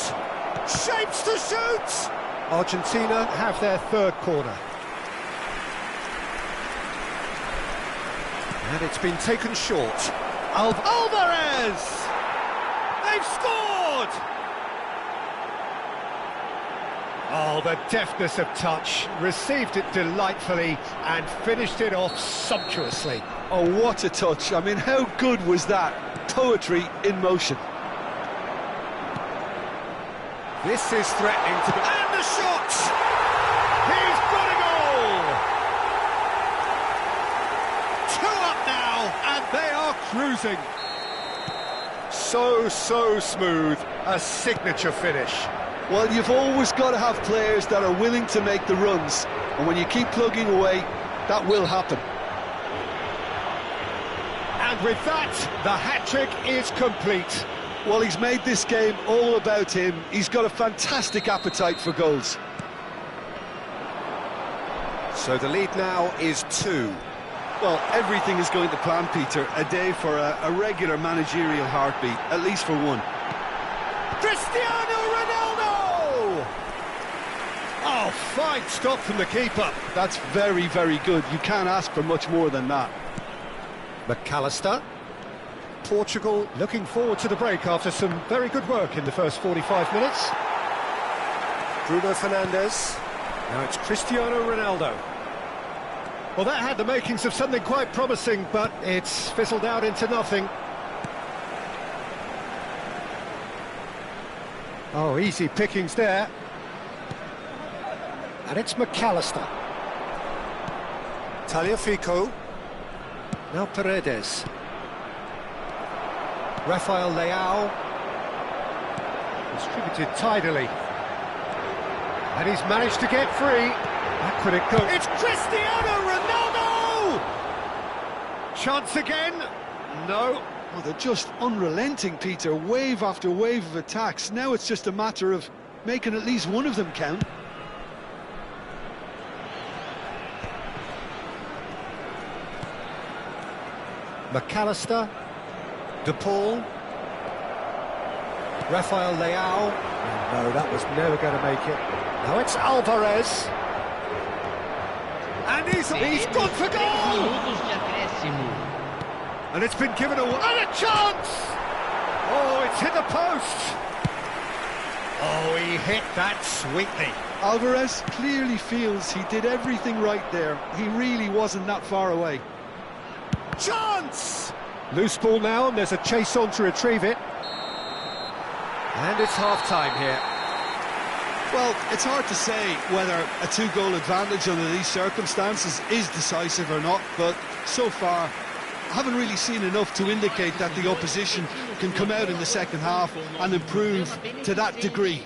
Shapes to shoot! Argentina have their third corner. And it's been taken short. Alvarez! They've scored! Oh, the deftness of touch, received it delightfully and finished it off sumptuously. Oh, what a touch. I mean, how good was that? Poetry in motion. This is threatening to be... And the shot! He's got a goal! 2 up now! Cruising. So smooth. A signature finish. Well, you've always got to have players that are willing to make the runs. And when you keep plugging away, that will happen. And with that, the hat-trick is complete. Well, he's made this game all about him. He's got a fantastic appetite for goals. So the lead now is 2. Well, everything is going to plan, Peter. A day for a regular managerial heartbeat, at least for one. Cristiano Ronaldo! Oh, fine stop from the keeper. That's very, very good. You can't ask for much more than that. McAllister. Portugal looking forward to the break after some very good work in the first 45 minutes. Bruno Fernandes. Now it's Cristiano Ronaldo. Well, that had the makings of something quite promising, but it's fizzled out into nothing. Oh, easy pickings there. And it's McAllister. Tagliafico. Now Paredes. Rafael Leao. Distributed tidily. And he's managed to get free. Back could it go? It's Cristiano Ronaldo! Chance again? No. Well, they're just unrelenting, Peter. Wave after wave of attacks. Now it's just a matter of making at least one of them count. McAllister. De Paul. Rafael Leao. No, that was never going to make it. Now it's Alvarez. And he's gone for goal! And it's been given away. And a chance! Oh, it's hit the post. Oh, he hit that sweetly. Alvarez clearly feels he did everything right there. He really wasn't that far away. Chance! Loose ball now, and there's a chase on to retrieve it. And it's half-time here. Well, it's hard to say whether a 2-goal advantage under these circumstances is decisive or not, but so far I haven't really seen enough to indicate that the opposition can come out in the second half and improve to that degree.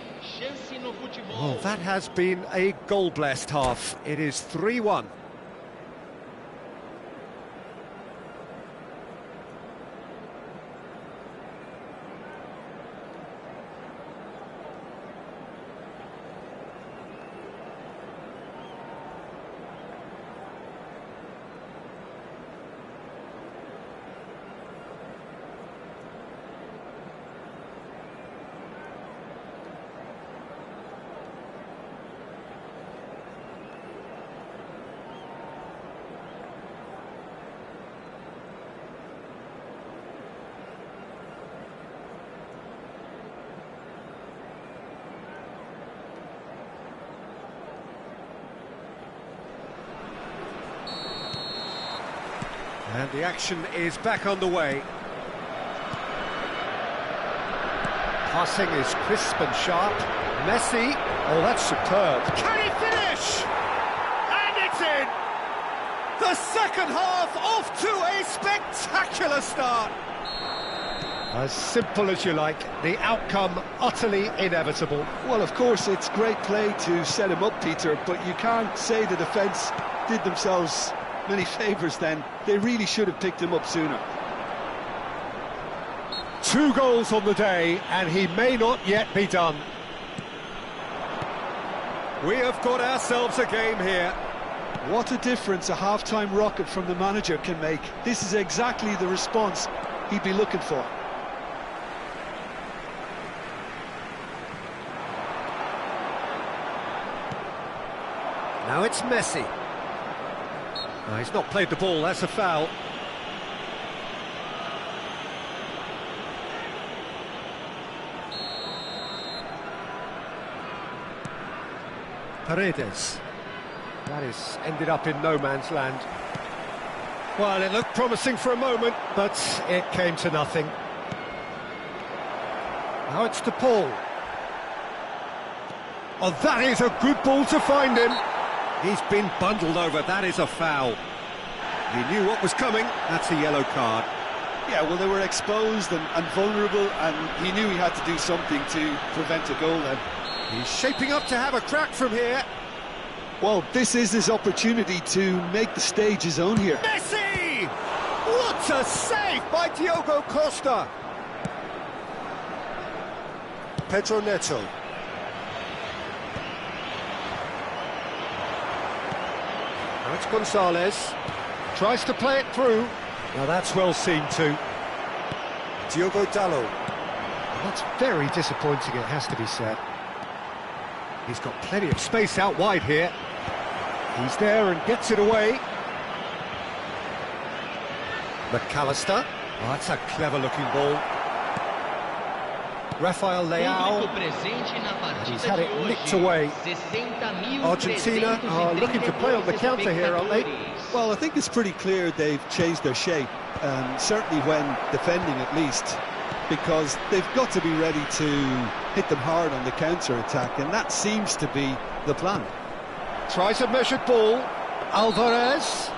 Well, that has been a goal-blessed half. It is 3-1. And the action is back on the way. Passing is crisp and sharp. Messi. Oh, that's superb. Can he finish? And it's in! The second half off to a spectacular start. As simple as you like, the outcome utterly inevitable. Well, of course, it's great play to set him up, Peter, but you can't say the defence did themselves many favours then. They really should have picked him up sooner. 2 goals on the day, and he may not yet be done. We have got ourselves a game here. What a difference a half-time rocket from the manager can make. This is exactly the response he'd be looking for. Now it's Messi. No, he's not played the ball, that's a foul. Paredes. That is ended up in no man's land. Well, it looked promising for a moment, but it came to nothing. Now it's De Paul. Oh, that is a good ball to find him. He's been bundled over, that is a foul. He knew what was coming, that's a yellow card. Yeah, well, they were exposed and vulnerable, and he knew he had to do something to prevent a goal then. He's shaping up to have a crack from here. Well, this is his opportunity to make the stage his own here. Messi! What a save by Diogo Costa! Pedro Neto. Now it's Gonzalez. Tries to play it through. Now that's well seen too. Diogo Dalot. That's very disappointing, it has to be said. He's got plenty of space out wide here. He's there and gets it away. McAllister. Oh, that's a clever-looking ball. Rafael Leao. And he's had it nicked away. Argentina are looking to play on the counter here, aren't they? Well, I think it's pretty clear they've changed their shape, certainly when defending at least, because they've got to be ready to hit them hard on the counter-attack, and that seems to be the plan. Tries a measured ball. Alvarez.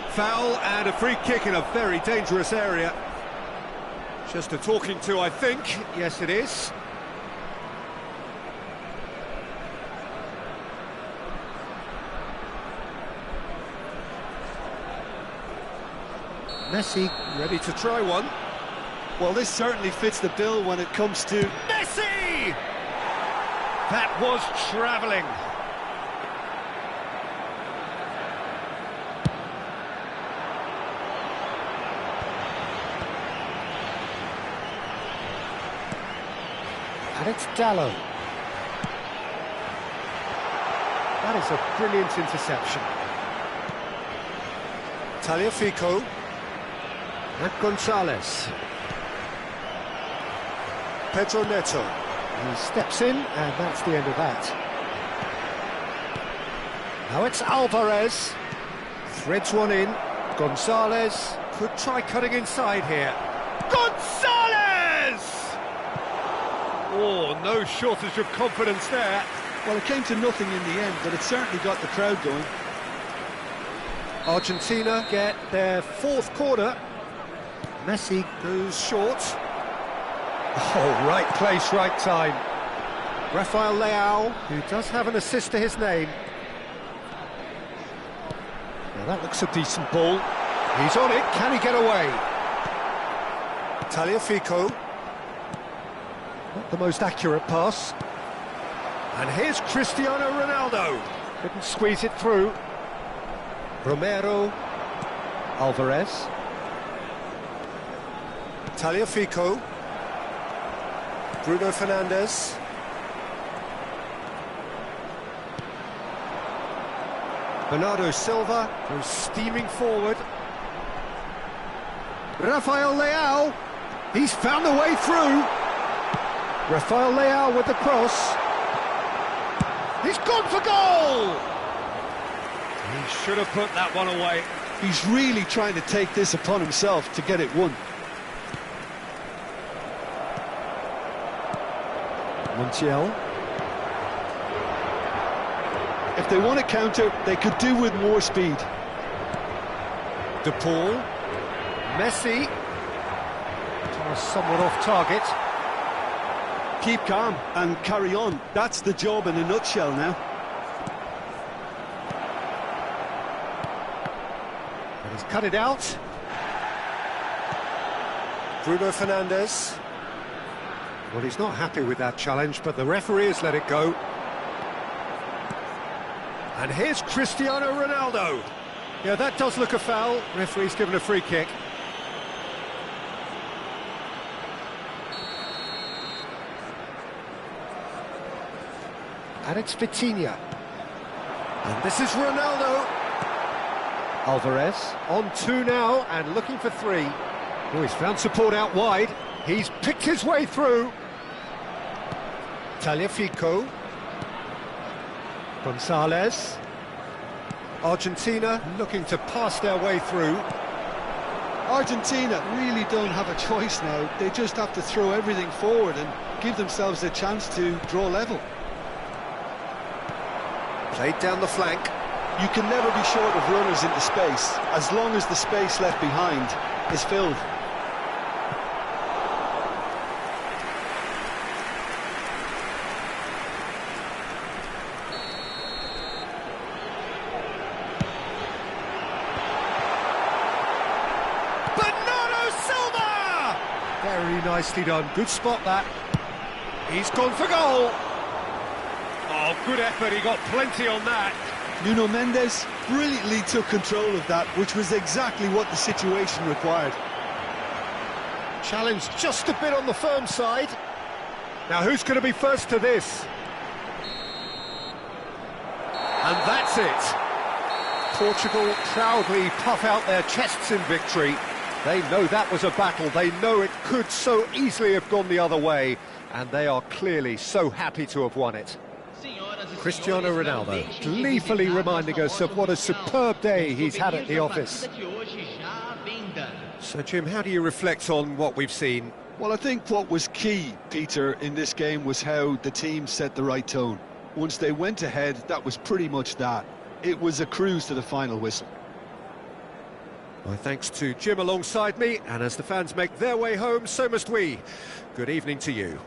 Foul and a free kick in a very dangerous area. Just a talking to, I think. Yes, it is. Messi ready to try one. Well, this certainly fits the bill when it comes to... Messi! That was travelling. And it's Dalot. That is a brilliant interception. Tagliafico. And Gonzalez. Pedro Neto. He steps in, and that's the end of that. Now it's Alvarez. Threads one in. Gonzalez could try cutting inside here. Gonzalez! Oh, no shortage of confidence there. Well, it came to nothing in the end, but it certainly got the crowd going. Argentina get their fourth corner. Messi goes short. Oh, right place, right time. Rafael Leao, who does have an assist to his name. Now that looks a decent ball. He's on it, can he get away? Tagliafico. Not the most accurate pass. And here's Cristiano Ronaldo. Couldn't squeeze it through. Romero. Alvarez. Tagliafico. Bruno Fernandes. Bernardo Silva goes steaming forward. Rafael Leao. He's found the way through. Rafael Leao with the cross. He's gone for goal! He should have put that one away. He's really trying to take this upon himself to get it won. Montiel. If they want to counter, they could do with more speed. De Paul. Messi. Somewhat off target. Keep calm and carry on. That's the job in a nutshell now. And he's cut it out. Bruno Fernandes. Well, he's not happy with that challenge, but the referee has let it go. And here's Cristiano Ronaldo. Yeah, that does look a foul. Referee's given a free kick. And it's Vitinha. And this is Ronaldo. Alvarez on two now and looking for three. Oh, he's found support out wide. He's picked his way through. Tagliafico. Gonzalez. Argentina looking to pass their way through. Argentina really don't have a choice now. They just have to throw everything forward and give themselves a chance to draw level. Played down the flank. You can never be short of runners into space, as long as the space left behind is filled. Very nicely done. Good spot, that. He's gone for goal. Oh, good effort. He got plenty on that. Nuno Mendes brilliantly took control of that, which was exactly what the situation required. Challenge just a bit on the firm side. Now, who's going to be first to this? And that's it. Portugal proudly puff out their chests in victory. They know that was a battle. They know it could so easily have gone the other way. And they are clearly so happy to have won it. Cristiano Ronaldo gleefully reminding us of what a superb day he's had at the office. So, Jim, how do you reflect on what we've seen? Well, I think what was key, Peter, in this game was how the team set the right tone. Once they went ahead, that was pretty much that. It was a cruise to the final whistle. My thanks to Jim alongside me, and as the fans make their way home, so must we. Good evening to you.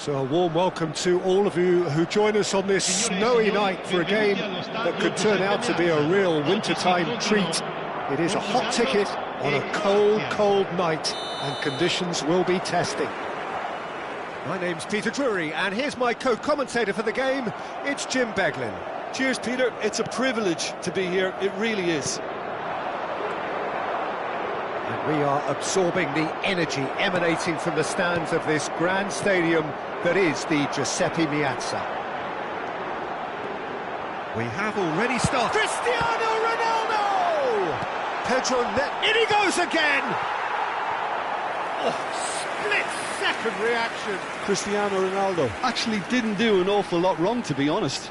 So a warm welcome to all of you who join us on this snowy night for a game that could turn out to be a real wintertime treat. It is a hot ticket on a cold, cold night, and conditions will be testing. My name's Peter Drury, and here's my co-commentator for the game, it's Jim Beglin. Cheers, Peter. It's a privilege to be here. It really is. And we are absorbing the energy emanating from the stands of this grand stadium that is the Giuseppe Meazza. We have already started. Cristiano Ronaldo! Pedro net. In he goes again! Oh, split-second reaction. Cristiano Ronaldo actually didn't do an awful lot wrong, to be honest.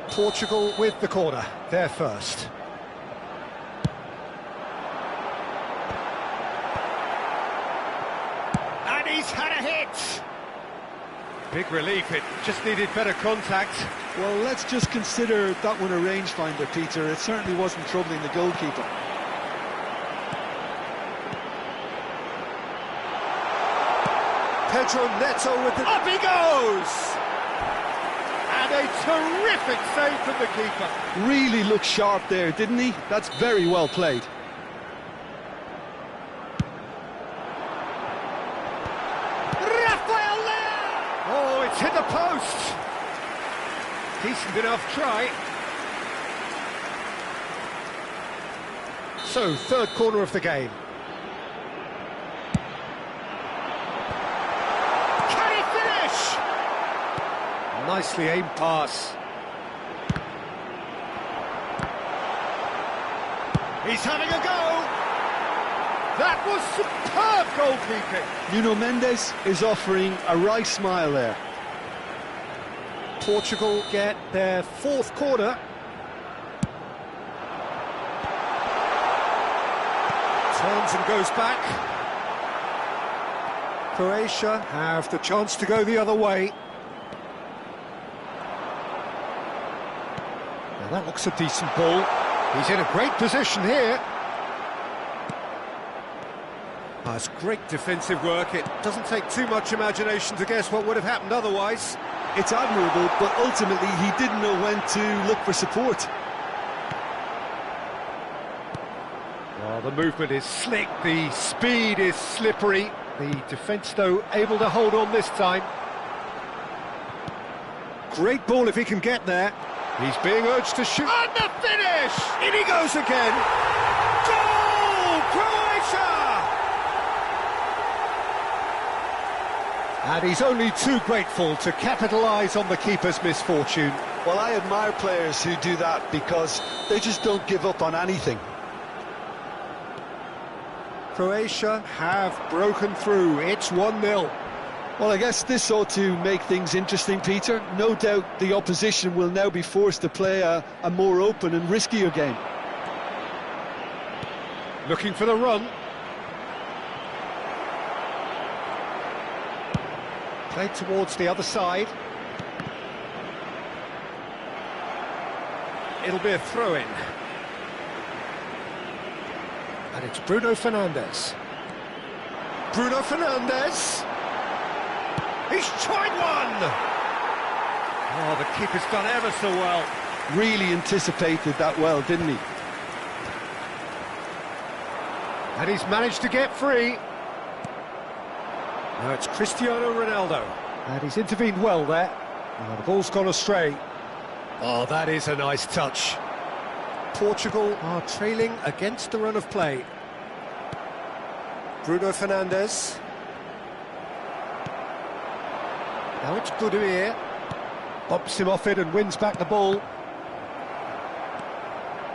Portugal with the corner, they're first. And he's had a hit! Big relief, it just needed better contact. Well, let's just consider that one a rangefinder, Peter. It certainly wasn't troubling the goalkeeper. Pedro Neto with the... Up he goes! And a terrific save from the keeper. Really looked sharp there, didn't he? That's very well played. Rafael Leao! Oh, it's hit the post. Decent enough try. So, third corner of the game. Nicely aimed pass. He's having a go. That was superb goalkeeping. Nuno Mendes is offering a wry smile there. Portugal get their fourth corner. Turns and goes back. Croatia have the chance to go the other way. That looks a decent ball. He's in a great position here. That's great defensive work. It doesn't take too much imagination to guess what would have happened otherwise. It's admirable, but ultimately he didn't know when to look for support. Well, the movement is slick, the speed is slippery. The defence, though, able to hold on this time. Great ball if he can get there. He's being urged to shoot. And the finish! In he goes again. Goal! Croatia! And he's only too grateful to capitalise on the keeper's misfortune. Well, I admire players who do that because they just don't give up on anything. Croatia have broken through. It's 1-0. Well, I guess this ought to make things interesting, Peter. No doubt the opposition will now be forced to play a more open and riskier game. Looking for the run. Played towards the other side. It'll be a throw-in. And it's Bruno Fernandes. Bruno Fernandes! He's tried one! Oh, the keeper's done ever so well. Really anticipated that well, didn't he? And he's managed to get free. Now it's Cristiano Ronaldo. And he's intervened well there. Oh, the ball's gone astray. Oh, that is a nice touch. Portugal are trailing against the run of play. Bruno Fernandes. Now it's Budimir. Bumps him off it and wins back the ball.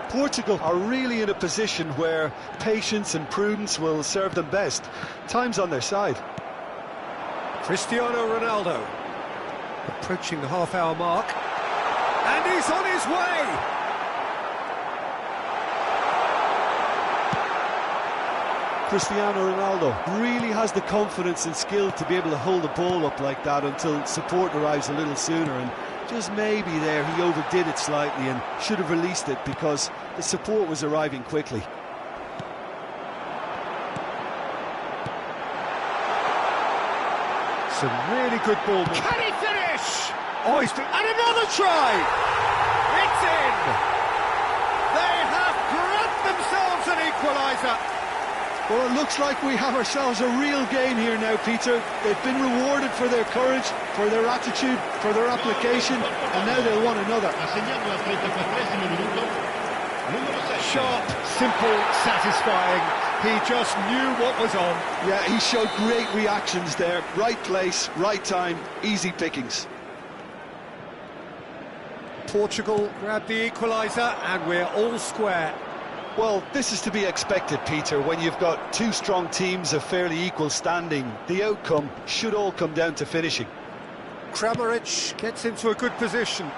Portugal are really in a position where patience and prudence will serve them best. Time's on their side. Cristiano Ronaldo. Approaching the half-hour mark. And he's on his way! Cristiano Ronaldo really has the confidence and skill to be able to hold the ball up like that until support arrives a little sooner, and just maybe there he overdid it slightly and should have released it because the support was arriving quickly. Some really good ball. Can he finish? Oh, he's been... And another try! It's in! They have grabbed themselves an equaliser. Well, it looks like we have ourselves a real game here now, Peter. They've been rewarded for their courage, for their attitude, for their application, and now they'll want another. Sharp, simple, satisfying. He just knew what was on. Yeah, he showed great reactions there. Right place, right time, easy pickings. Portugal grabbed the equaliser, and we're all square. Well, this is to be expected, Peter. When you've got two strong teams of fairly equal standing, the outcome should all come down to finishing. Kramaric gets into a good position.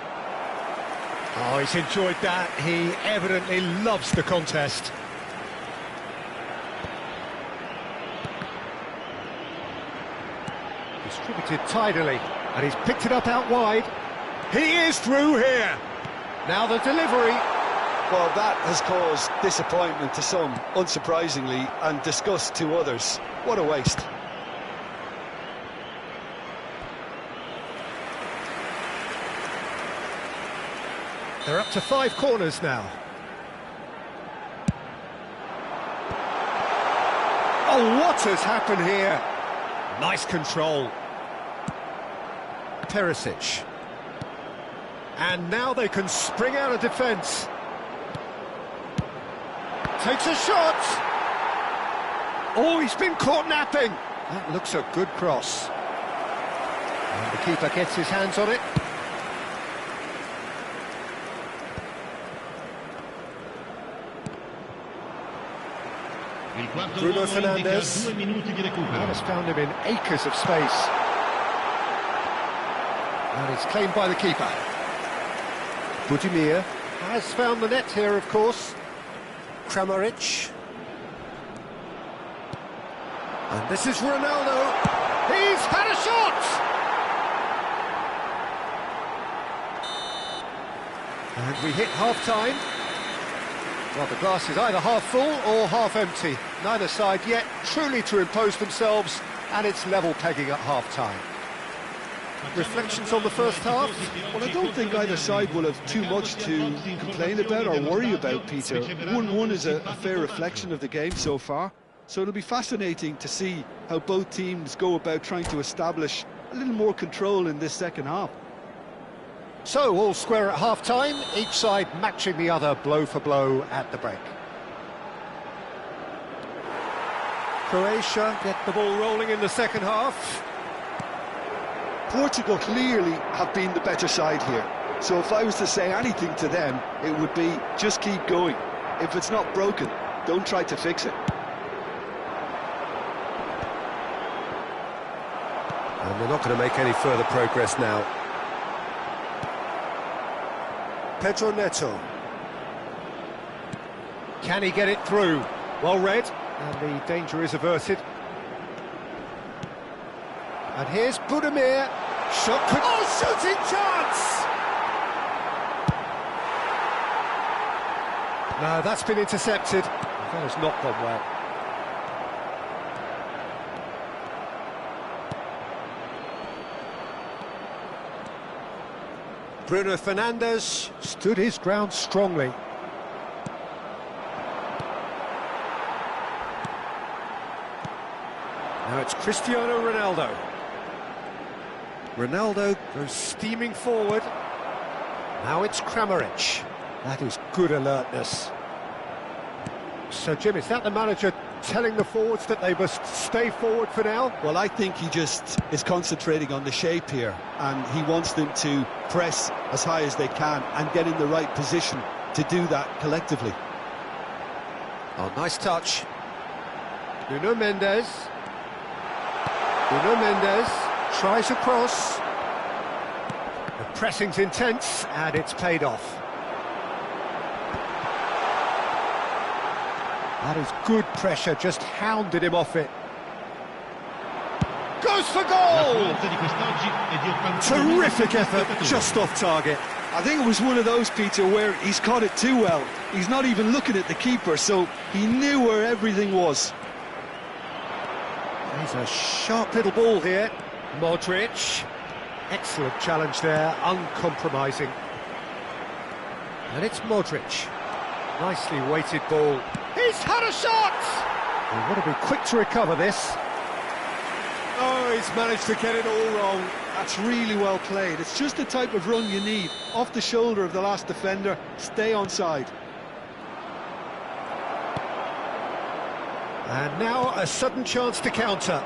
Oh, he's enjoyed that. He evidently loves the contest. Distributed tidily, and he's picked it up out wide. He is through here. Now the delivery. Well, that has caused disappointment to some, unsurprisingly, and disgust to others. What a waste. They're up to 5 corners now. Oh, what has happened here? Nice control. Perisic. And now they can spring out of defence. Takes a shot. Oh, he's been caught napping. That looks a good cross. And the keeper gets his hands on it. Bruno Fernandes. That has found him in acres of space. And it's claimed by the keeper. Budimir has found the net here, of course. Kramaric. And this is Ronaldo. He's had a shot! And we hit half-time. Well, the glass is either half full or half empty. Neither side yet truly to impose themselves, and it's level pegging at half-time. Reflections on the first half? Well, I don't think either side will have too much to complain about or worry about, Peter. 1-1 is a fair reflection of the game so far, so it'll be fascinating to see how both teams go about trying to establish a little more control in this second half. So, all square at half-time, each side matching the other blow for blow at the break. Croatia get the ball rolling in the second half. Portugal clearly have been the better side here, so if I was to say anything to them, it would be just keep going. If it's not broken, don't try to fix it. And they're not going to make any further progress now. Pedro Neto. Can he get it through? Well read, and the danger is averted. And here's Budimir. Shot could... Oh, shooting chance! No, that's been intercepted. That has not gone well. Bruno Fernandes stood his ground strongly. Now it's Cristiano Ronaldo. Ronaldo goes steaming forward. Now it's Kramaric. That is good alertness. So, Jim, is that the manager telling the forwards that they must stay forward for now? Well, I think he just is concentrating on the shape here, and he wants them to press as high as they can and get in the right position to do that collectively. Oh, nice touch. Nuno Mendes. Nuno Mendes tries a cross. The pressing's intense, and it's paid off. That is good pressure, just hounded him off it. Goes for goal! Terrific effort, just off target. I think it was one of those, Peter, where he's caught it too well. He's not even looking at the keeper, so he knew where everything was. There's a sharp little ball here. Modric. Excellent challenge there, uncompromising. And it's Modric. Nicely weighted ball. He's had a shot! He'll want to be quick to recover this. Oh, he's managed to get it all wrong. That's really well played. It's just the type of run you need. Off the shoulder of the last defender, stay onside. And now a sudden chance to counter.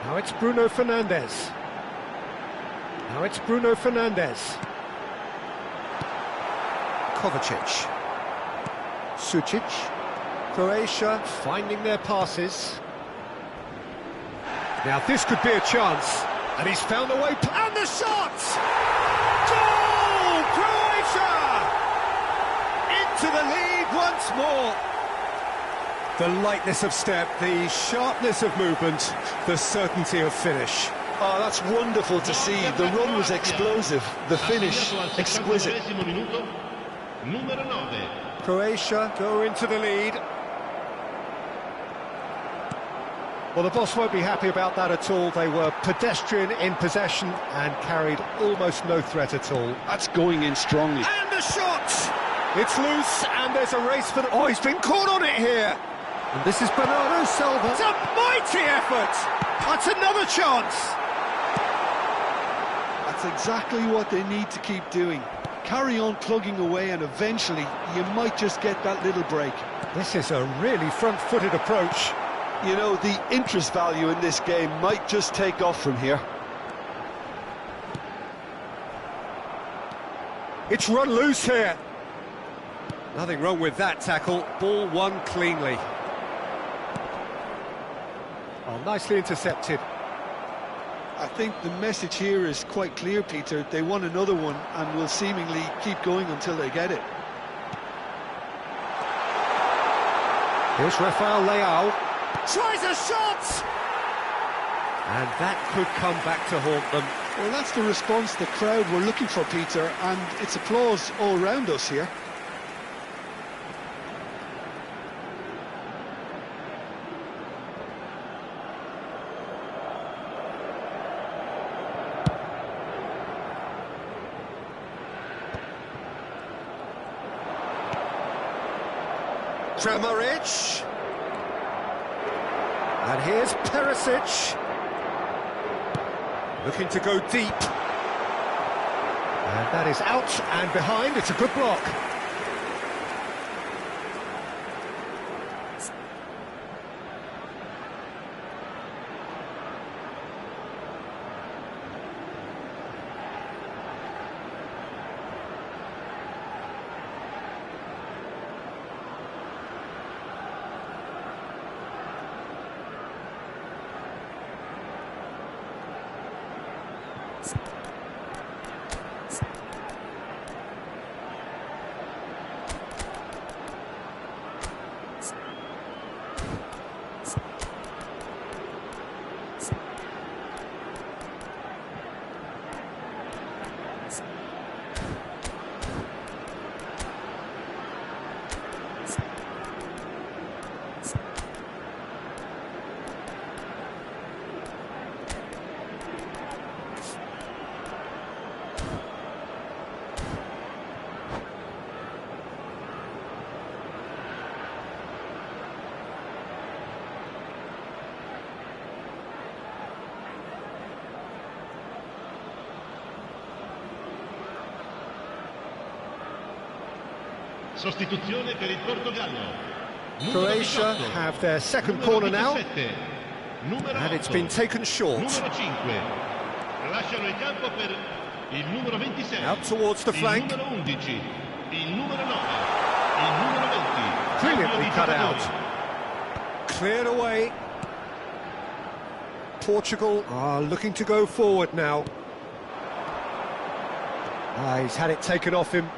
Now it's Bruno Fernandes. Now it's Bruno Fernandes. Kovacic. Sucic. Croatia finding their passes. Now this could be a chance. And he's found a way. And the shot! Goal! Croatia! Into the lead once more. The lightness of step, the sharpness of movement, the certainty of finish. Oh, that's wonderful to see. The run was explosive, the finish exquisite. Croatia go into the lead. Well, the boss won't be happy about that at all. They were pedestrian in possession and carried almost no threat at all. That's going in strongly. And the shot! It's loose, and there's a race for the... Oh, he's been caught on it here! And this is Bernardo Silva. It's a mighty effort! That's another chance! That's exactly what they need to keep doing. Carry on plugging away, and eventually you might just get that little break. This is a really front-footed approach. You know, the interest value in this game might just take off from here. It's run loose here. Nothing wrong with that tackle. Ball won cleanly. Oh, nicely intercepted. I think the message here is quite clear, Peter. They want another one and will seemingly keep going until they get it. Here's Rafael Leao. Tries a shot! And that could come back to haunt them. Well, that's the response the crowd were looking for, Peter, and it's applause all round us here. Kramaric. And here's Perisic. Looking to go deep. And that is out and behind. It's a good block. Sostituzione per il Portogallo. Croatia have their second corner now, and it's been taken short. Lasciano il campo per il numero 26. Out towards the flank. Il numero 11, il numero 9, il numero 20. Brilliantly cut out. Cleared away. Portugal are looking to go forward now. He's had it taken off him.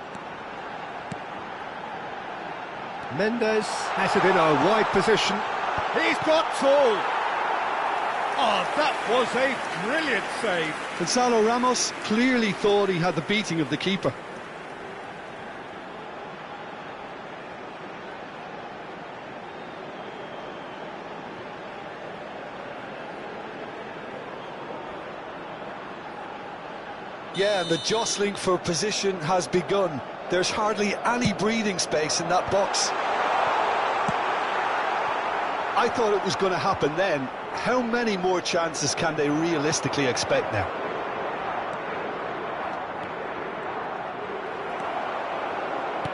Mendes has it in a wide position. He's got tall. Oh, that was a brilliant save. Gonzalo Ramos clearly thought he had the beating of the keeper. Yeah, and the jostling for position has begun. There's hardly any breathing space in that box. I thought it was going to happen then. How many more chances can they realistically expect now?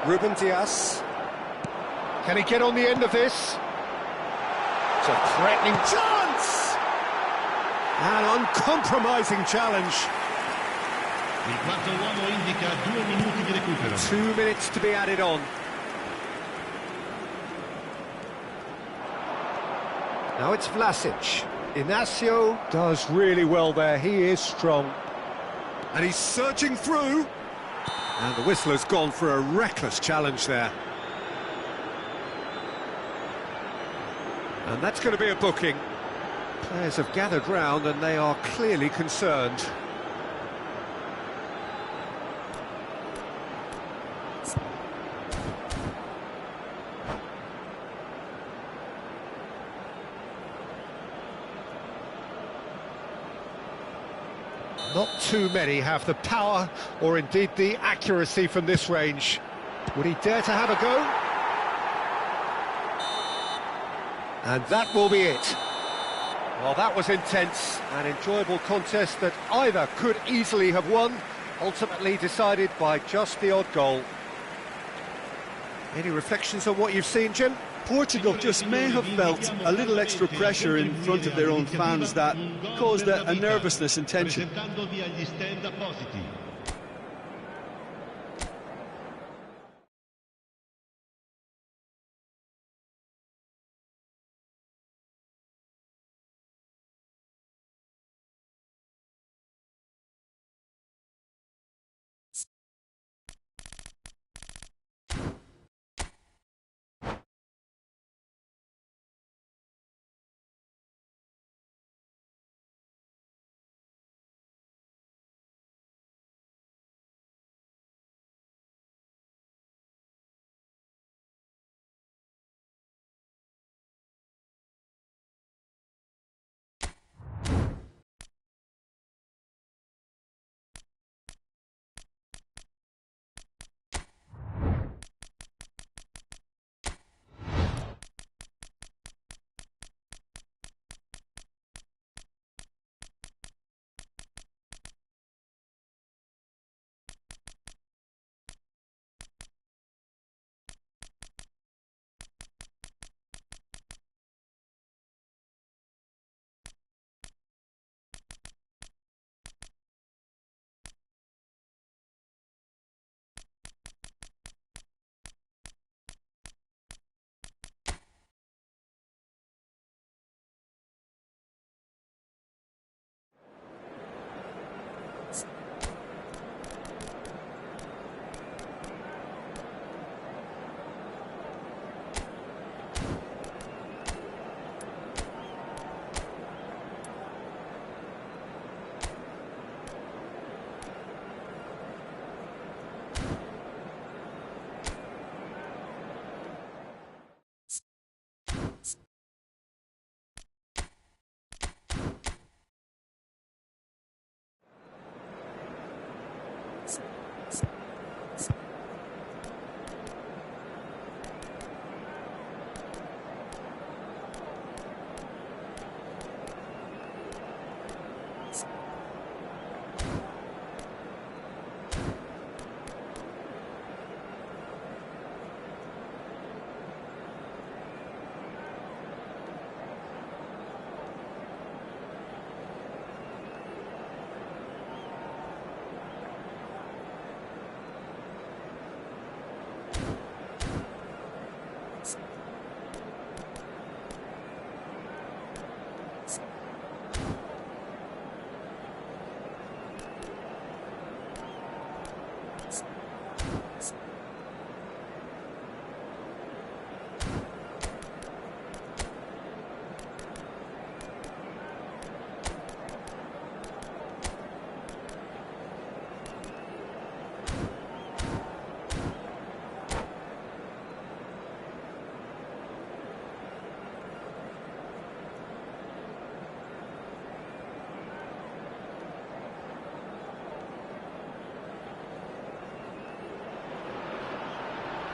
Ruben Dias. Can he get on the end of this? It's a threatening chance! An uncompromising challenge. Il quarto uomo indica 2 minuti di recupero. 2 minutes to be added on. Now it's Vlasic. Inacio does really well there, he is strong. And he's surging through. And the whistle has gone for a reckless challenge there. And that's going to be a booking. Players have gathered round and they are clearly concerned. Not too many have the power or indeed the accuracy from this range. Would he dare to have a go? And that will be it. Well, that was intense, an enjoyable contest that either could easily have won, ultimately decided by just the odd goal. Any reflections on what you've seen, Jim? Portugal just may have felt a little extra pressure in front of their own fans that caused a nervousness and tension. Presentandovi agli stand appositi.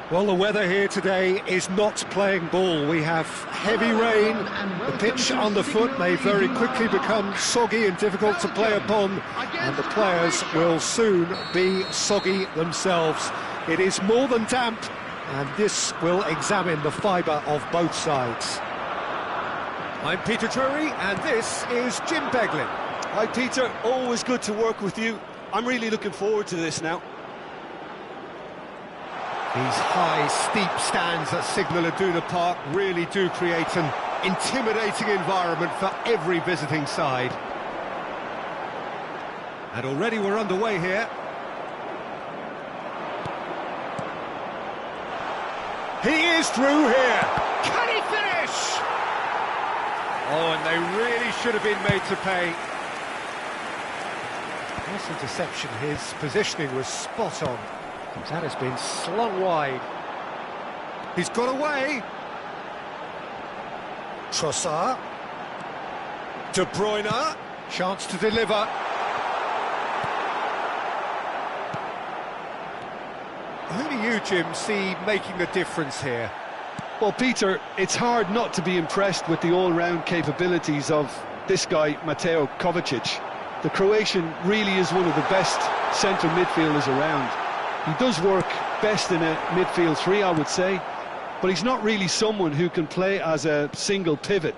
Well, the weather here today is not playing ball. We have heavy rain. The pitch underfoot may very quickly become soggy and difficult to play upon, and the players will soon be soggy themselves. It is more than damp, And this will examine the fibre of both sides. I'm Peter Drury, and this is Jim Beglin. Hi Peter, always good to work with you. I'm really looking forward to this now. These high, steep stands at Signal Iduna Park really do create an intimidating environment for every visiting side. And already we're underway here. He is through here. Can he finish? Oh, and they really should have been made to pay. Nice interception. His positioning was spot on. That has been slung wide. He's got away. Trossard. De Bruyne. Chance to deliver. Who do you, Jim, see making the difference here? Well, Peter, it's hard not to be impressed with the all-round capabilities of this guy, Mateo Kovacic. The Croatian really is one of the best central midfielders around. He does work best in a midfield three, I would say, but he's not really someone who can play as a single pivot.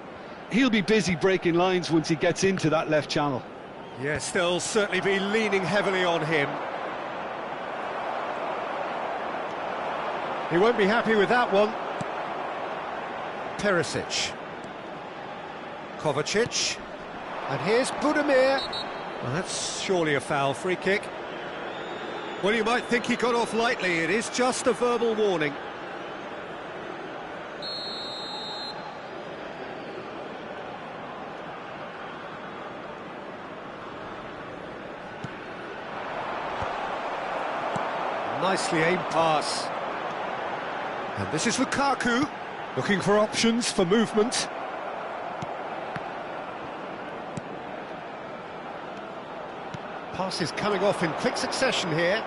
He'll be busy breaking lines once he gets into that left channel. Yes, they'll certainly be leaning heavily on him. He won't be happy with that one. Perisic. Kovacic. And here's Budimir. Well, that's surely a foul. Free kick. Well, you might think he got off lightly. It is just a verbal warning. Nicely aimed pass. And this is Lukaku, looking for options for movement. Passes coming off in quick succession here.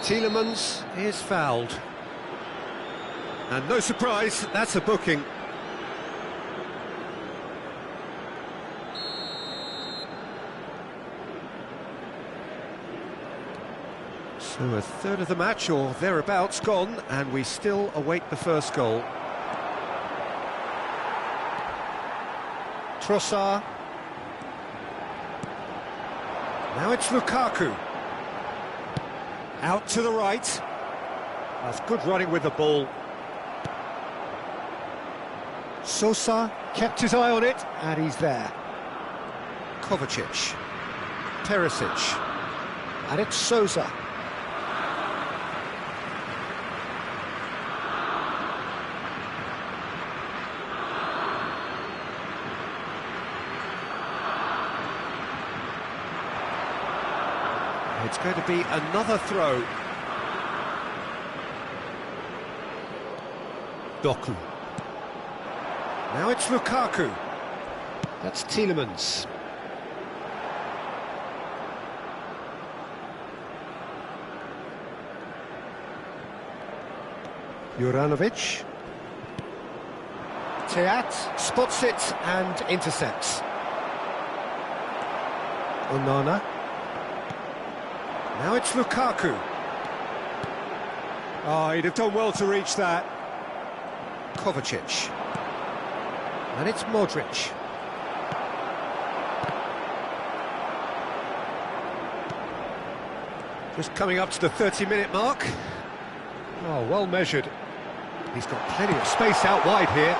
Tielemans is fouled. And no surprise, that's a booking. So a third of the match, or thereabouts, gone, and we still await the first goal. Trossard. Now it's Lukaku. Out to the right. That's good running with the ball. Sosa kept his eye on it, and he's there. Kovacic. Perisic. And it's Sosa. It's going to be another throw. Doku. Now it's Lukaku. That's Tielemans. Juranovic. Teat spots it and intercepts. Onana. Now it's Lukaku. Oh, he'd have done well to reach that. Kovacic. And it's Modric. Just coming up to the 30-minute mark. Oh, well measured. He's got plenty of space out wide here.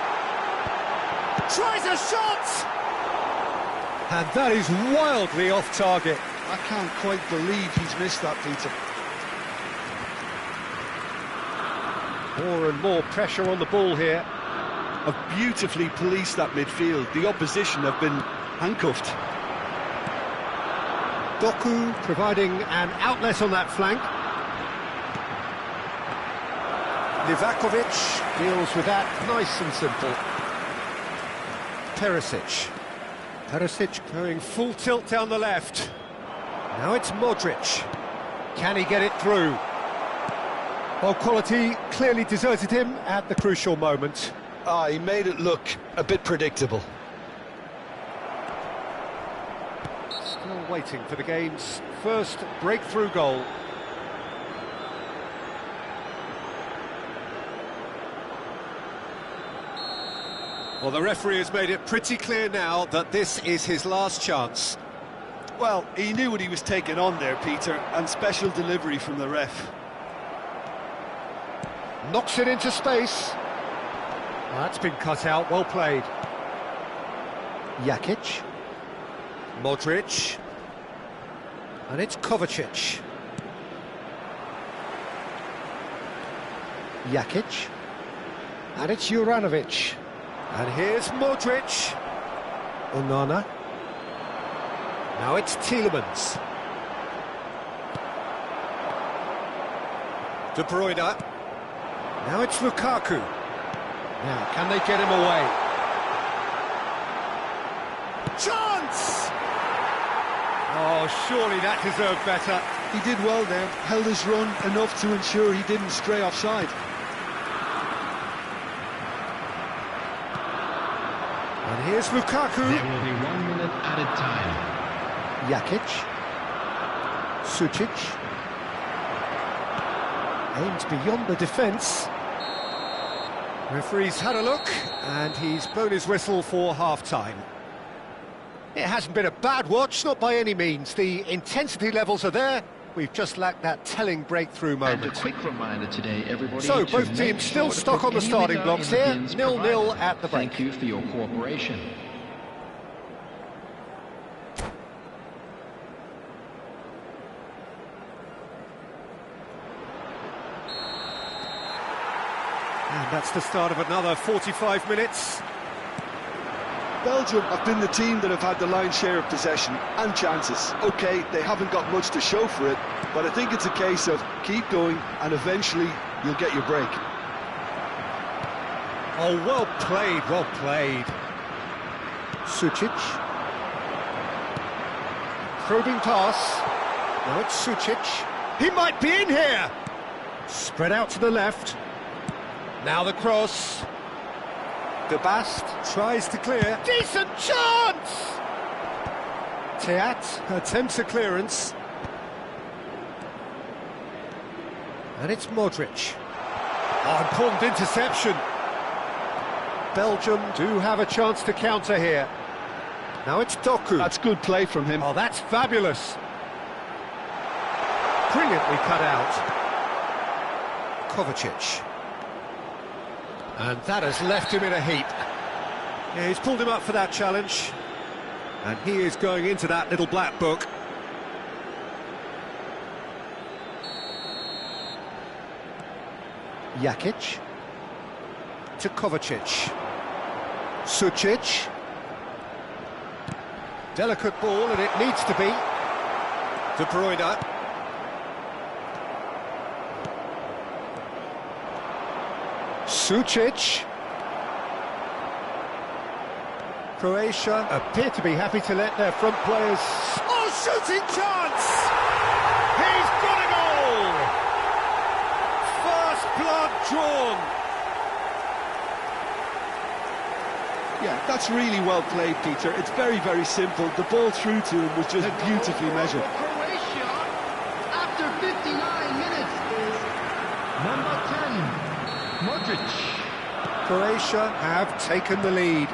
Tries a shot! And that is wildly off target. I can't quite believe he's missed that, Peter. More and more pressure on the ball here. Have beautifully policed that midfield. The opposition have been handcuffed. Doku providing an outlet on that flank. Livakovic deals with that nice and simple. Perisic. Perisic going full tilt down the left. Now it's Modric. Can he get it through? Well, quality clearly deserted him at the crucial moment. He made it look a bit predictable. Still waiting for the game's first breakthrough goal. Well, the referee has made it pretty clear now that this is his last chance. Well, he knew what he was taking on there, Peter, and special delivery from the ref. Knocks it into space. Well, that's been cut out, well played. Jakic. Modric. And it's Kovacic. Jakic. And it's Juranovic. And here's Modric. Onana. Now it's Tielemans. De Bruyne. Now it's Lukaku. Now, can they get him away? Chance! Oh, surely that deserved better. He did well there, held his run enough to ensure he didn't stray offside. And here's Lukaku. There will be 1 minute added time. Jakic. Sucic. Aims beyond the defence. Referee's had a look, and he's blown his whistle for half-time. It hasn't been a bad watch, not by any means. The intensity levels are there. We've just lacked that telling breakthrough And a moment. quick reminder today, everybody. So, to both make teams still sure to stuck put on the any starting liquor blocks in the here. bins 0-0 provided. at the break. Thank you for your cooperation. And that's the start of another 45 minutes. Belgium have been the team that have had the lion's share of possession and chances. OK, they haven't got much to show for it, but I think it's a case of keep going and eventually you'll get your break. Oh, well played, well played. Sucic. Probing pass. Now it's Sucic. He might be in here! Spread out to the left. Now the cross. De Bast. Tries to clear. Decent chance! Teat attempts a clearance. And it's Modric. Oh, important interception. Belgium do have a chance to counter here. Now it's Doku. That's good play from him. Oh, that's fabulous. Brilliantly cut out. Kovacic. And that has left him in a heap. Yeah, he's pulled him up for that challenge. And he is going into that little black book. Jakic. To Kovacic. Sucic. Delicate ball, and it needs to be. De Bruyne. Sucic. Croatia Appear to be happy to let their front players... Oh, shooting chance! He's got a goal! First blood drawn. Yeah, that's really well played, Peter. It's very, very simple. The ball through to him was just beautifully measured. For Croatia, after 59 minutes, is number 10, Modric. Croatia have taken the lead.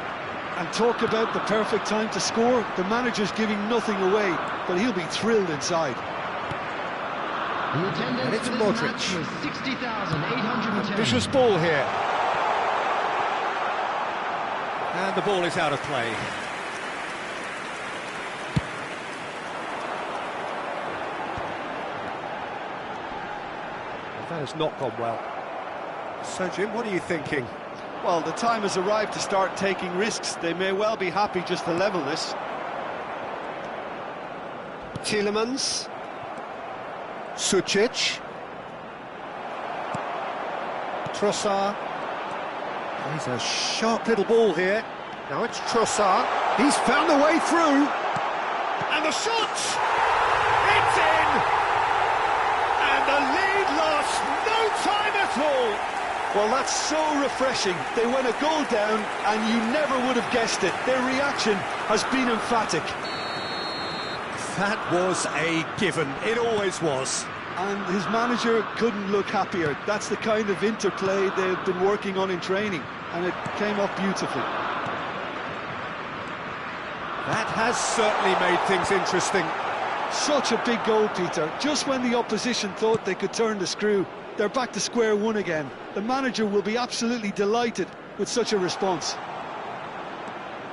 And talk about the perfect time to score. The manager's giving nothing away, but he'll be thrilled inside. The attendance And it's for this Modric. match was 60,810. Vicious ball here. And the ball is out of play. That has not gone well. So, Jim, what are you thinking? Well, the time has arrived to start taking risks. They may well be happy just to level this. Tielemans. Sucic. Trossard. He's a sharp little ball here. Now it's Trossard. He's found the way through. And the shot! It's in! And the lead lost no time at all. Well, that's so refreshing. They went a goal down, and you never would have guessed it. Their reaction has been emphatic. That was a given. It always was. And his manager couldn't look happier. That's the kind of interplay they've been working on in training, and it came off beautifully. That has certainly made things interesting. Such a big goal, Peter. Just when the opposition thought they could turn the screw, they're back to square one again. The manager will be absolutely delighted with such a response.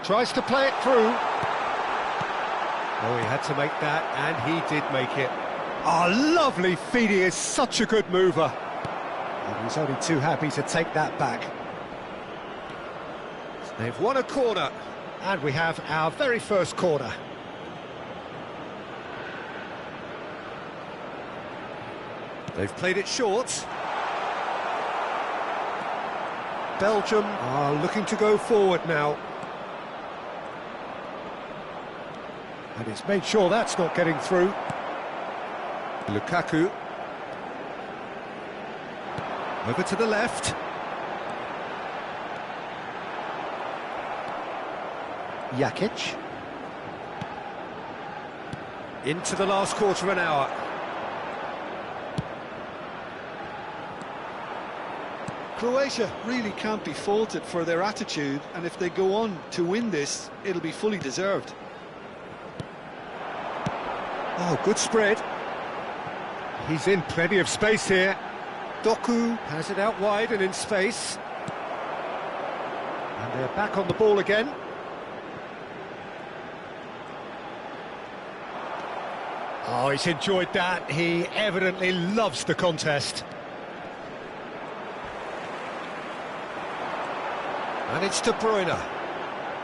Tries to play it through. Oh, he had to make that, and he did make it. Oh, lovely feed. He is such a good mover. And he's only too happy to take that back. They've won a corner, and we have our very first corner. They've played it short. Belgium are looking to go forward now. And it's made sure that's not getting through. Lukaku. Over to the left. Jakic. Into the last quarter of an hour. Croatia really can't be faulted for their attitude, and if they go on to win this, it'll be fully deserved. Oh, good spread. He's in plenty of space here. Doku has it out wide and in space. And they're back on the ball again. Oh, he's enjoyed that. He evidently loves the contest. And it's De Bruyne.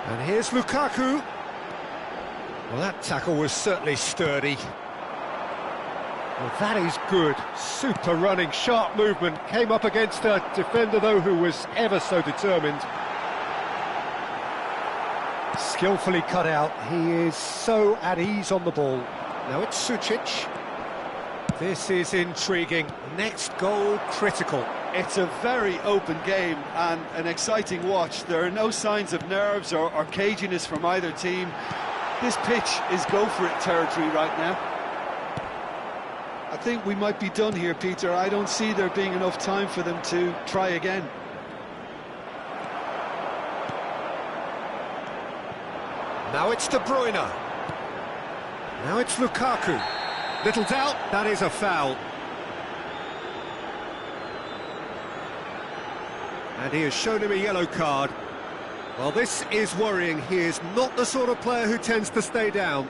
And here's Lukaku. Well, that tackle was certainly sturdy. Well, that is good. Super running, sharp movement. Came up against a defender, though, who was ever so determined. Skillfully cut out. He is so at ease on the ball. Now it's Sučić. This is intriguing. Next goal critical. It's a very open game and an exciting watch. There are no signs of nerves or caginess from either team. This pitch is go-for-it territory right now. I think we might be done here, Peter. I don't see there being enough time for them to try again. Now it's De Bruyne. Now it's Lukaku. Little doubt, that is a foul. And he has shown him a yellow card. Well, this is worrying. He is not the sort of player who tends to stay down.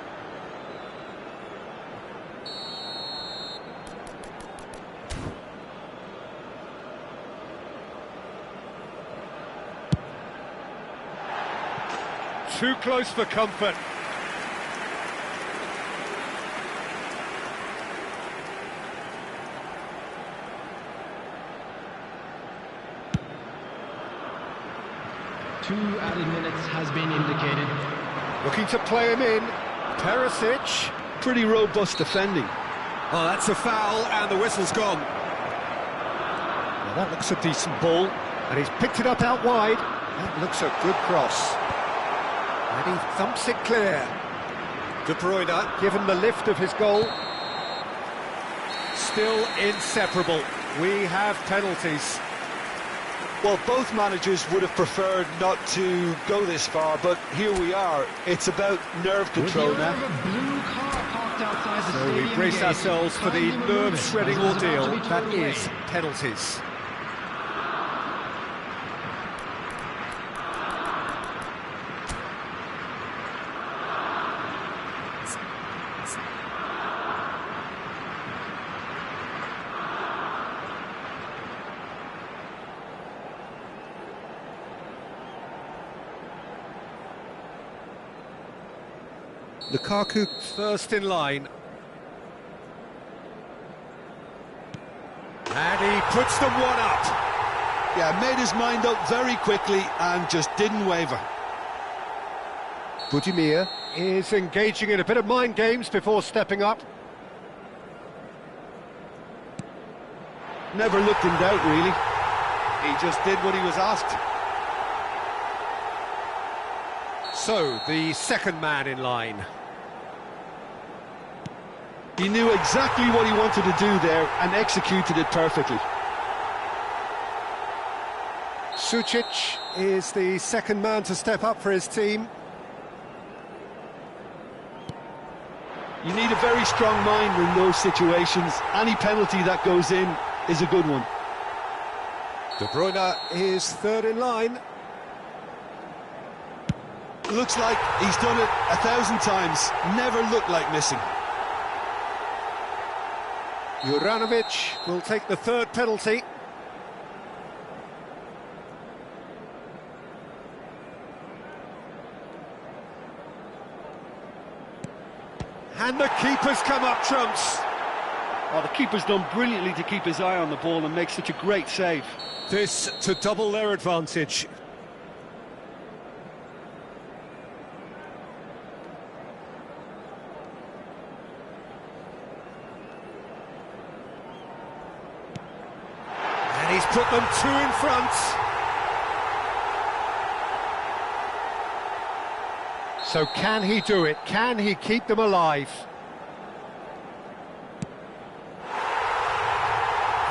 Too close for comfort. Two added minutes has been indicated. Looking to play him in. Perisic. Pretty robust defending. Oh, that's a foul, and the whistle's gone. Now that looks a decent ball, and he's picked it up out wide. That looks a good cross. And he thumps it clear. De Bruyne, given the lift of his goal. Still inseparable. We have penalties. Well, both managers would have preferred not to go this far, but here we are. It's about nerve control now. So we brace ourselves for the nerve-shredding ordeal that is penalties. Lukaku first in line. And he puts them one up. Yeah, made his mind up very quickly and just didn't waver. Budimir is engaging in a bit of mind games before stepping up. Never looked in doubt, really. He just did what he was asked. So, the second man in line. He knew exactly what he wanted to do there and executed it perfectly. Sučić is the second man to step up for his team. You need a very strong mind in those situations. Any penalty that goes in is a good one. De Bruyne is third in line. Looks like he's done it 1,000 times. Never looked like missing. Juranovic will take the third penalty. And the keeper's come up trumps. Oh, the keeper's done brilliantly to keep his eye on the ball and make such a great save. This to double their advantage. And he's put them two in front. So can he do it? Can he keep them alive?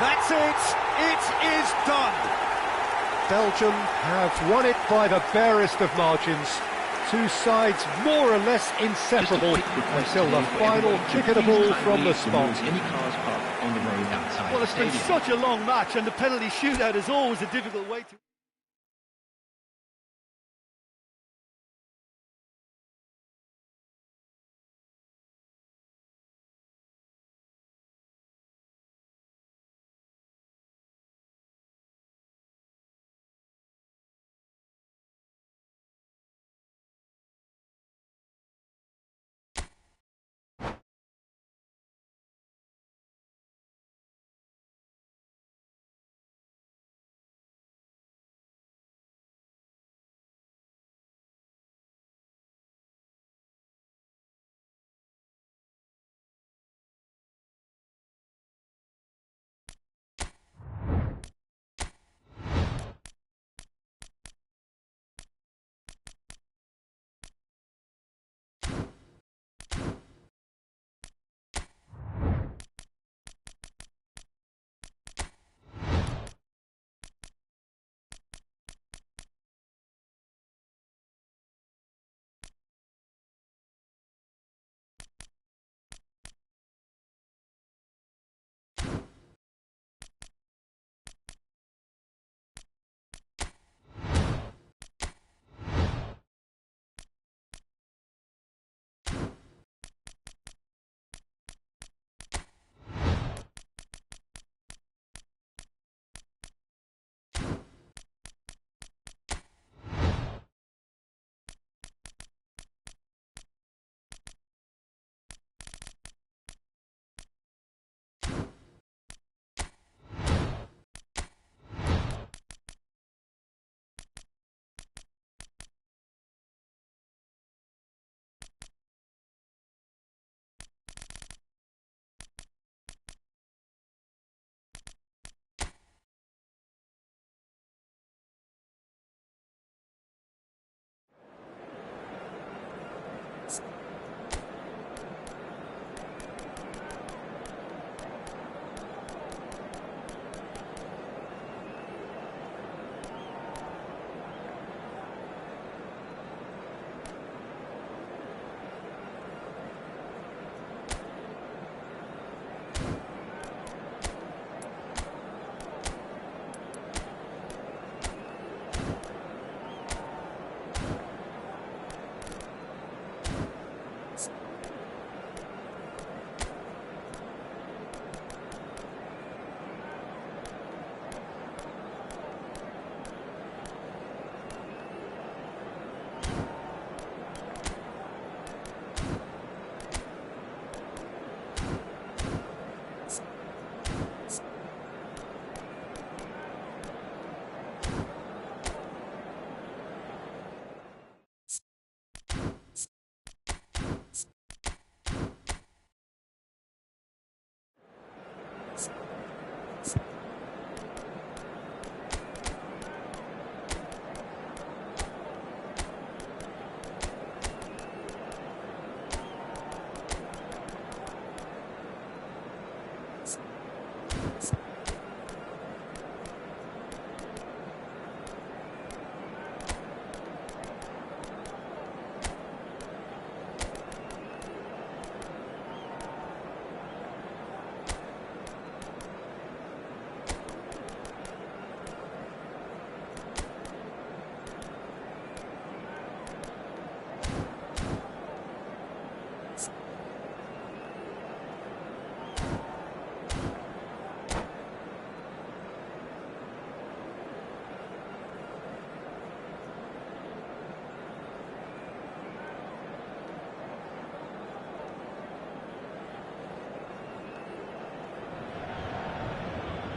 That's it! It is done! Belgium have won it by the barest of margins. Two sides more or less inseparable until the final kick of the ball from the spot. Any cars parked on the road outside. Well, it's been such a long match, and the penalty shootout is always a difficult way to...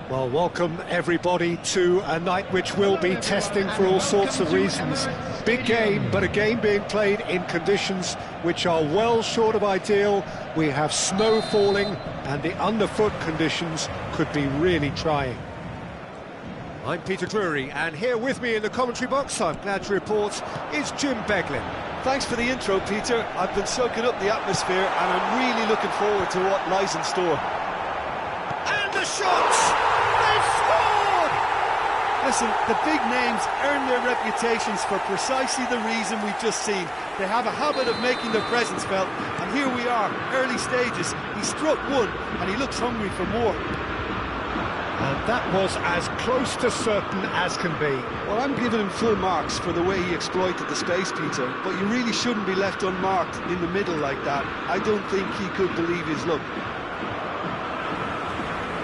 Well, welcome everybody to a night which will be testing for all sorts of reasons. Big game, but a game being played in conditions which are well short of ideal. We have snow falling, and the underfoot conditions could be really trying. I'm Peter Drury, and here with me in the commentary box, I'm glad to report, is Jim Beglin. Thanks for the intro, Peter. I've been soaking up the atmosphere, and I'm really looking forward to what lies in store. And the shots! They've scored! Listen, the big names earn their reputations for precisely the reason we've just seen. They have a habit of making their presence felt, and here we are, early stages. He struck one, and he looks hungry for more. And that was as close to certain as can be. Well, I'm giving him full marks for the way he exploited the space, Peter, but you really shouldn't be left unmarked in the middle like that. I don't think he could believe his luck.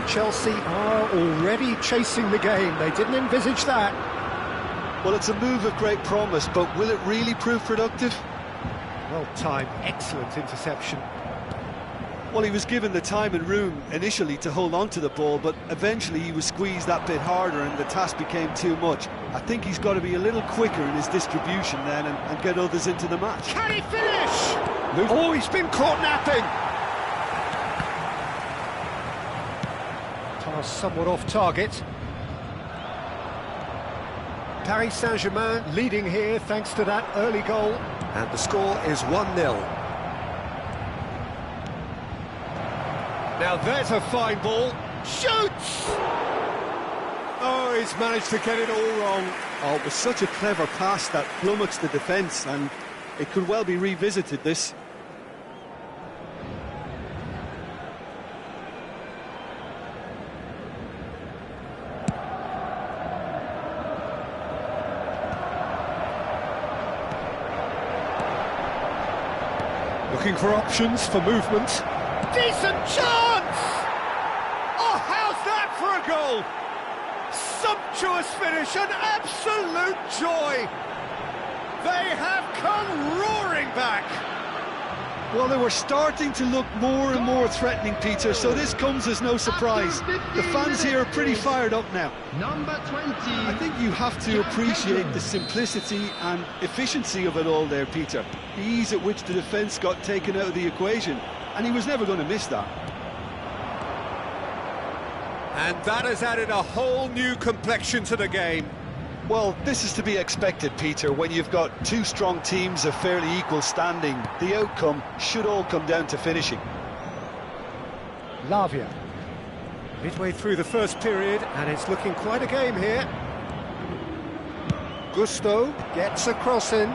Chelsea are already chasing the game. They didn't envisage that. Well, it's a move of great promise, but will it really prove productive? Well timed, excellent interception. Well, he was given the time and room initially to hold on to the ball, but eventually he was squeezed that bit harder and the task became too much. I think he's got to be a little quicker in his distribution then and get others into the match. Can he finish? Oh, he's been caught napping. Pass somewhat off target. Paris Saint-Germain leading here thanks to that early goal. And the score is 1-0. Now there's a fine ball. Shoots! Oh, he's managed to get it all wrong. Oh, it was such a clever pass that flummoxed the defence, and it could well be revisited, this. Looking for options for movement. Decent chance! Oh, how's that for a goal? Sumptuous finish, an absolute joy! They have come roaring back! Well, they were starting to look more and more threatening, Peter, so this comes as no surprise. The fans here are pretty fired up now. Number 20. I think you have to appreciate the simplicity and efficiency of it all there, Peter. The ease at which the defence got taken out of the equation, and he was never going to miss that. And that has added a whole new complexion to the game. Well, this is to be expected, Peter, when you've got two strong teams of fairly equal standing. The outcome should all come down to finishing. Lavia. Midway through the first period, and it's looking quite a game here. Gusto gets a cross in.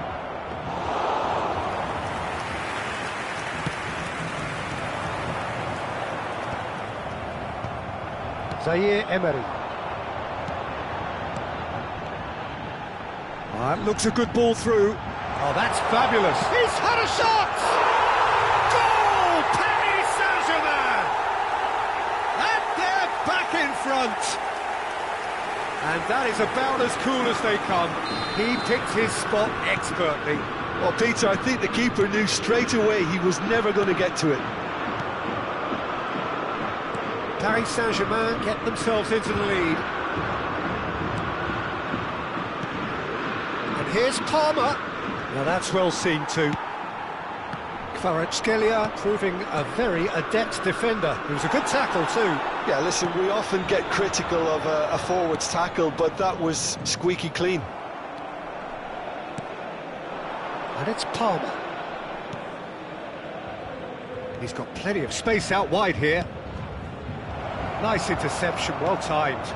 Zaire Emery. Looks a good ball through. Oh, that's fabulous. He's had a shot! Goal! Paris Saint-Germain! And they're back in front! And that is about as cool as they come. He picked his spot expertly. Well, Peter, I think the keeper knew straight away he was never going to get to it. Paris Saint-Germain get themselves into the lead. And here's Palmer. Now that's well seen too. Kvaratskhelia proving a very adept defender. It was a good tackle too. Yeah, listen, we often get critical of a forward's tackle, but that was squeaky clean. And it's Palmer. He's got plenty of space out wide here. Nice interception, well timed.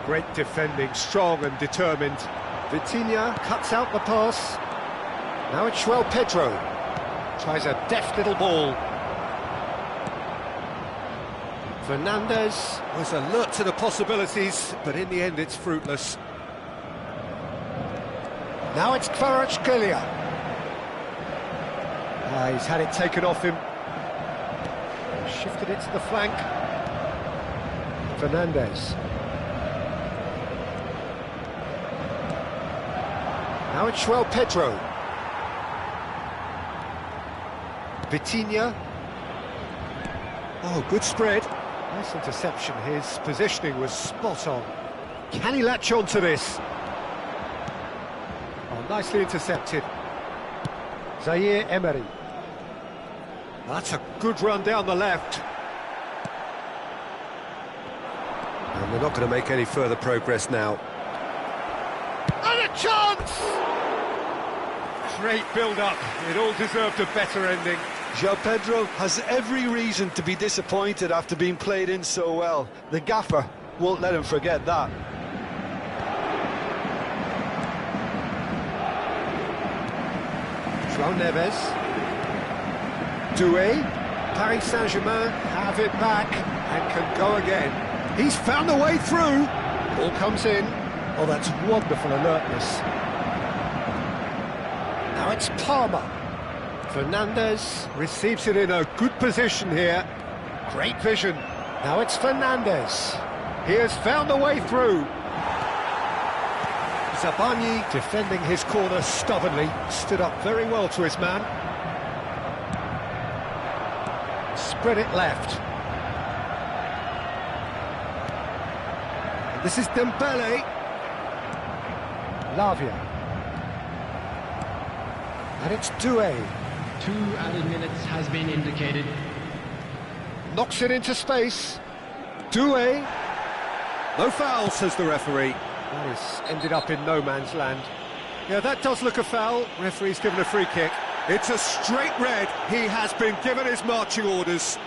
Great defending, strong and determined. Vitinha cuts out the pass. Now it's Pedro. Tries a deft little ball. Fernandez was alert to the possibilities, but in the end it's fruitless. Now it's Kvaratskhelia. He's had it taken off him. Shifted it to the flank. Fernandez. Now it's Pedro. Vitinha. Oh, good spread. Nice interception, his positioning was spot on. Can he latch on to this? Oh, nicely intercepted. Zaire Emery. That's a good run down the left. And they're not going to make any further progress now. And a chance! Great build-up. It all deserved a better ending. João Pedro has every reason to be disappointed after being played in so well. The gaffer won't let him forget that. João Neves. Doué. Paris Saint-Germain have it back and can go again. He's found a way through. Ball comes in. Oh, that's wonderful alertness. Now it's Palmer. Fernandes receives it in a good position here. Great vision. Now it's Fernandes. He has found a way through. Zabani defending his corner stubbornly. Stood up very well to his man. Spread it left. And this is Dembele. Lavia. And it's Doué. 2 added minutes has been indicated. Knocks it into space. Doué. No foul, says the referee. That has ended up in no man's land. Yeah, that does look a foul. Referee's given a free kick. It's a straight red. He has been given his marching orders.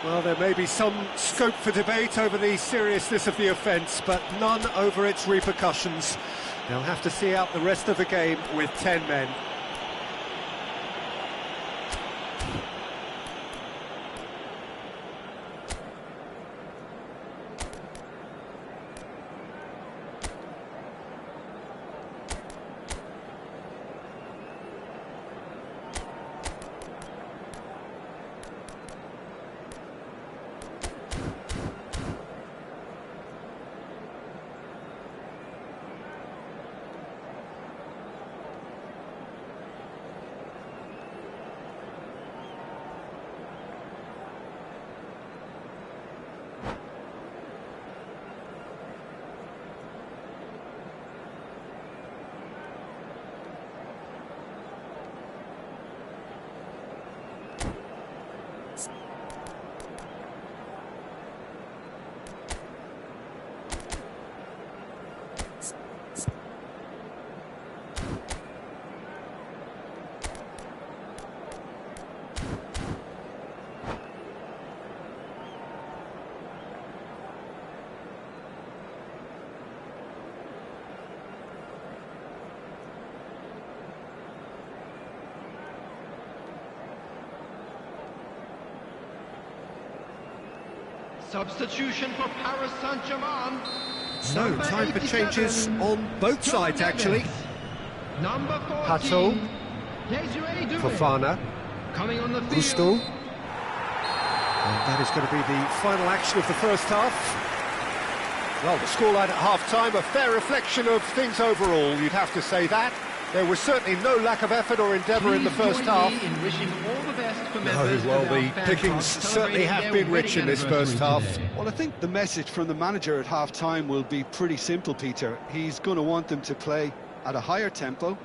Well, there may be some scope for debate over the seriousness of the offence, but none over its repercussions. They'll have to see out the rest of the game with 10 men. Substitution for Paris Saint-Germain. So, time for changes on both sides, actually. Number 14. Hato, Desiree Doué. Fofana, Coming on the field. Gusto. And that is going to be the final action of the first half. Well, the scoreline at half-time, a fair reflection of things overall, you'd have to say that. There was certainly no lack of effort or endeavour in the first half. In wishing all the best for No, members well, of our the fan pickings club certainly have celebrating been their rich in this wedding first half. anniversary today. Well, I think the message from the manager at half-time will be pretty simple, Peter. He's going to want them to play at a higher tempo,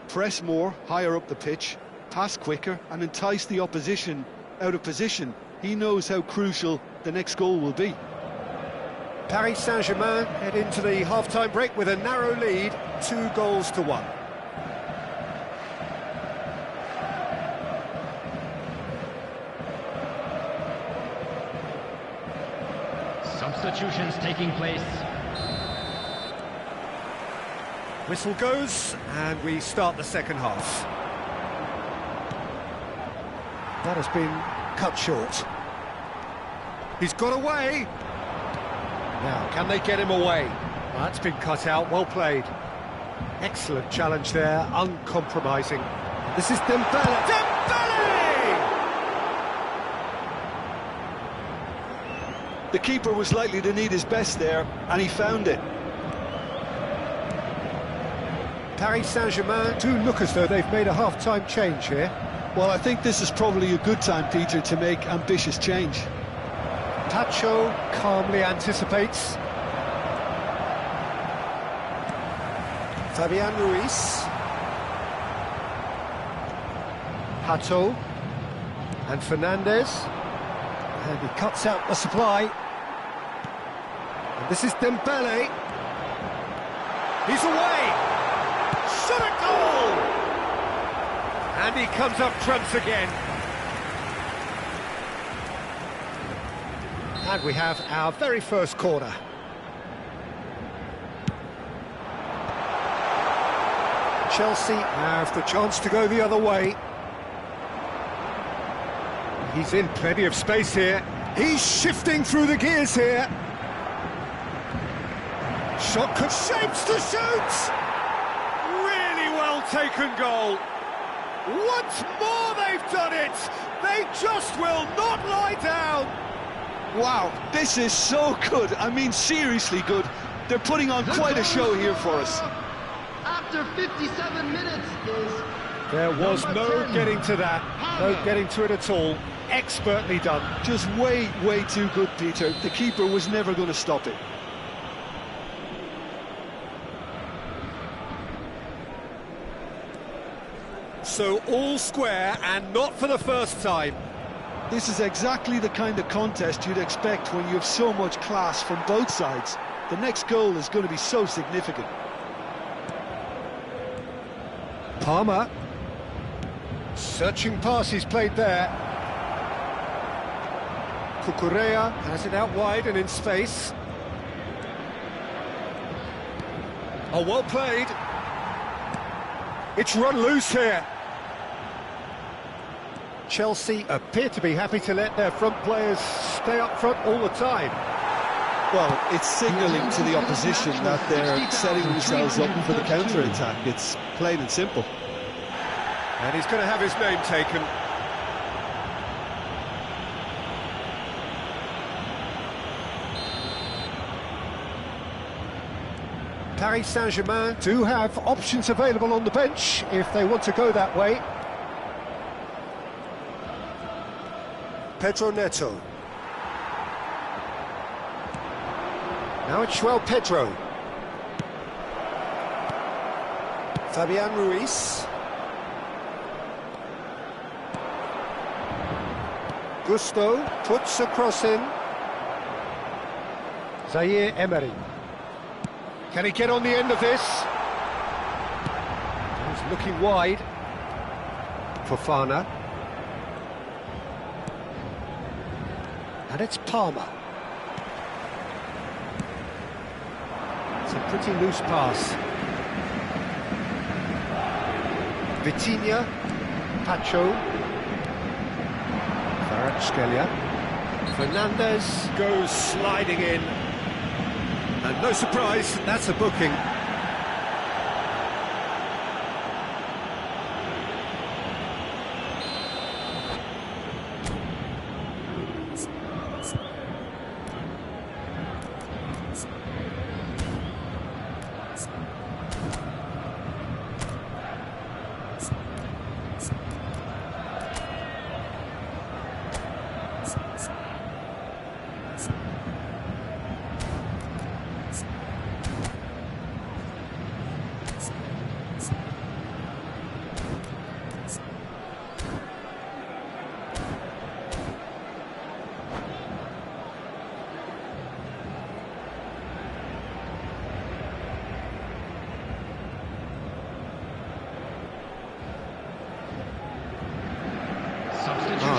press more, higher up the pitch, pass quicker, and entice the opposition out of position. He knows how crucial the next goal will be. Paris Saint-Germain head into the half-time break with a narrow lead, 2-1. Substitutions taking place. Whistle goes, and we start the second half. That has been cut short. He's got away. Now, can they get him away? Well, that's been cut out, well played. Excellent challenge there, uncompromising. This is Dembele. Dembele! The keeper was likely to need his best there, and he found it. Paris Saint-Germain do look as though they've made a half-time change here. Well, I think this is probably a good time, Peter, to make ambitious change. Pacho calmly anticipates. Fabian Ruiz. Pato. And Fernandez. And he cuts out the supply. And this is Dembele. He's away. Shot a goal! And he comes up trumps again. And we have our very first corner. Chelsea have the chance to go the other way. He's in plenty of space here. He's shifting through the gears here. Shot shapes to shoot! Really well taken goal. Once more they've done it. They just will not lie down. Wow, this is so good. I mean, seriously good. They're putting on quite a show here for us. After 57 minutes is... There was no 10. getting to that. No getting to it at all. Expertly done. Just way, way too good, Peter. The keeper was never going to stop it. So all square, and not for the first time. This is exactly the kind of contest you'd expect when you have so much class from both sides. The next goal is going to be so significant. Palmer. Searching pass he's played there. Cucurella has it out wide and in space. Oh, well played. It's run loose here. Chelsea appear to be happy to let their front players stay up front all the time. Well, it's signalling to the opposition that they're setting themselves up for the counter-attack. It's plain and simple. And he's going to have his name taken. Paris Saint-Germain do have options available on the bench if they want to go that way. Pedro Neto. Now it's João Pedro. Fabian Ruiz. Gusto puts a cross in. Zaire Emery. Can he get on the end of this? He's looking wide. Fofana. And it's Palmer. It's a pretty loose pass. Vitinha. Pacho. Kvaratskhelia. Fernandez goes sliding in. And no surprise, that's a booking.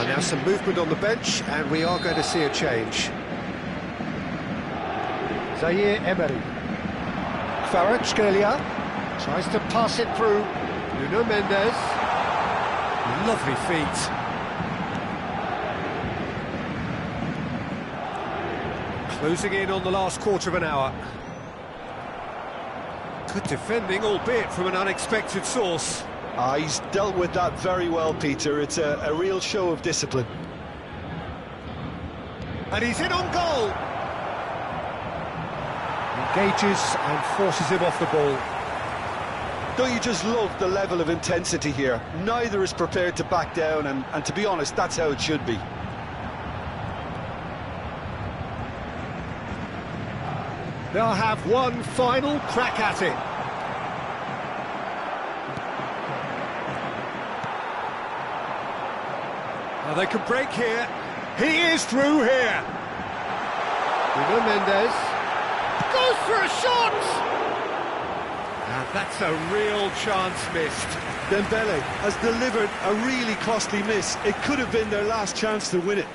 Now some movement on the bench, and we are going to see a change. Zaire Emery. Kvaratskhelia tries to pass it through. Nuno Mendes. Lovely feet. Closing in on the last quarter of an hour. Good defending, albeit from an unexpected source. He's dealt with that very well, Peter. It's a real show of discipline. And he's in on goal. Engages and forces him off the ball. Don't you just love the level of intensity here? Neither is prepared to back down, and to be honest, that's how it should be. They'll have one final crack at it. Now they can break here. He is through here. Bruno Mendes goes for a shot. And that's a real chance missed. Dembele has delivered a really costly miss. It could have been their last chance to win it.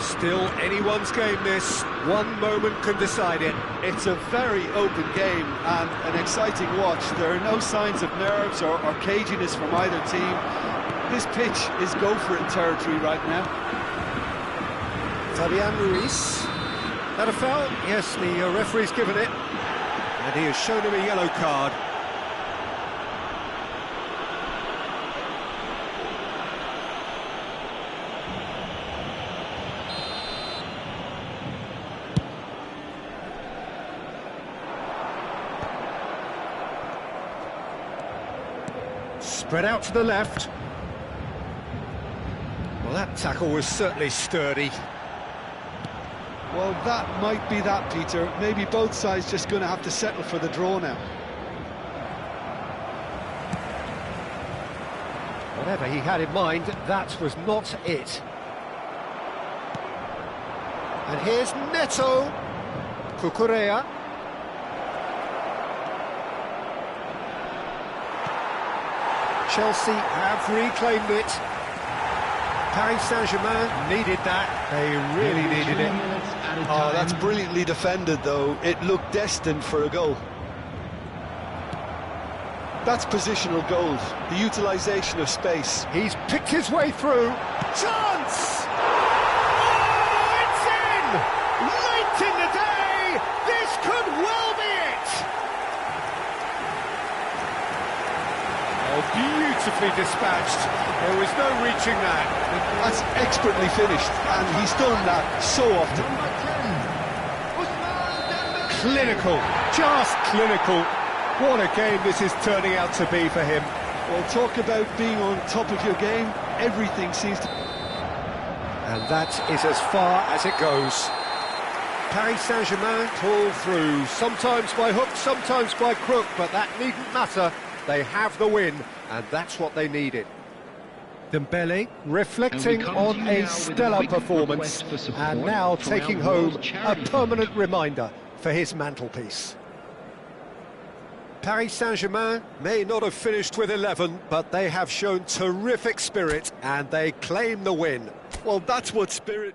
Still anyone's game this. One moment can decide it. It's a very open game and an exciting watch. There are no signs of nerves or caginess from either team. This pitch is go-for-it territory right now. Fabian Ruiz. That a foul? Yes, the referee's given it. And he has shown him a yellow card. Spread out to the left. Well, that tackle was certainly sturdy. Well, that might be that, Peter. Maybe both sides just going to have to settle for the draw now. Whatever he had in mind, that was not it. And here's Neto. Cucurella. Chelsea have reclaimed it. Paris Saint-Germain needed that. They really needed it. Oh, that's brilliantly defended, though. It looked destined for a goal. That's positional goals, the utilisation of space. He's picked his way through. Chance! Oh, it's in! Late in the day! This could well be it! Oh, beautifully dispatched. There was no reaching that. That's expertly finished, and he's done that so often. Clinical, just clinical. What a game this is turning out to be for him. Well, talk about being on top of your game. Everything seems to... And that is as far as it goes. Paris Saint-Germain pull through, sometimes by hook, sometimes by crook, but that needn't matter. They have the win, and that's what they needed. Dembele reflecting on a stellar performance, and now taking home a permanent reminder for his mantelpiece. Paris Saint-Germain may not have finished with 11, but they have shown terrific spirit, and they claim the win. Well, that's what spirit...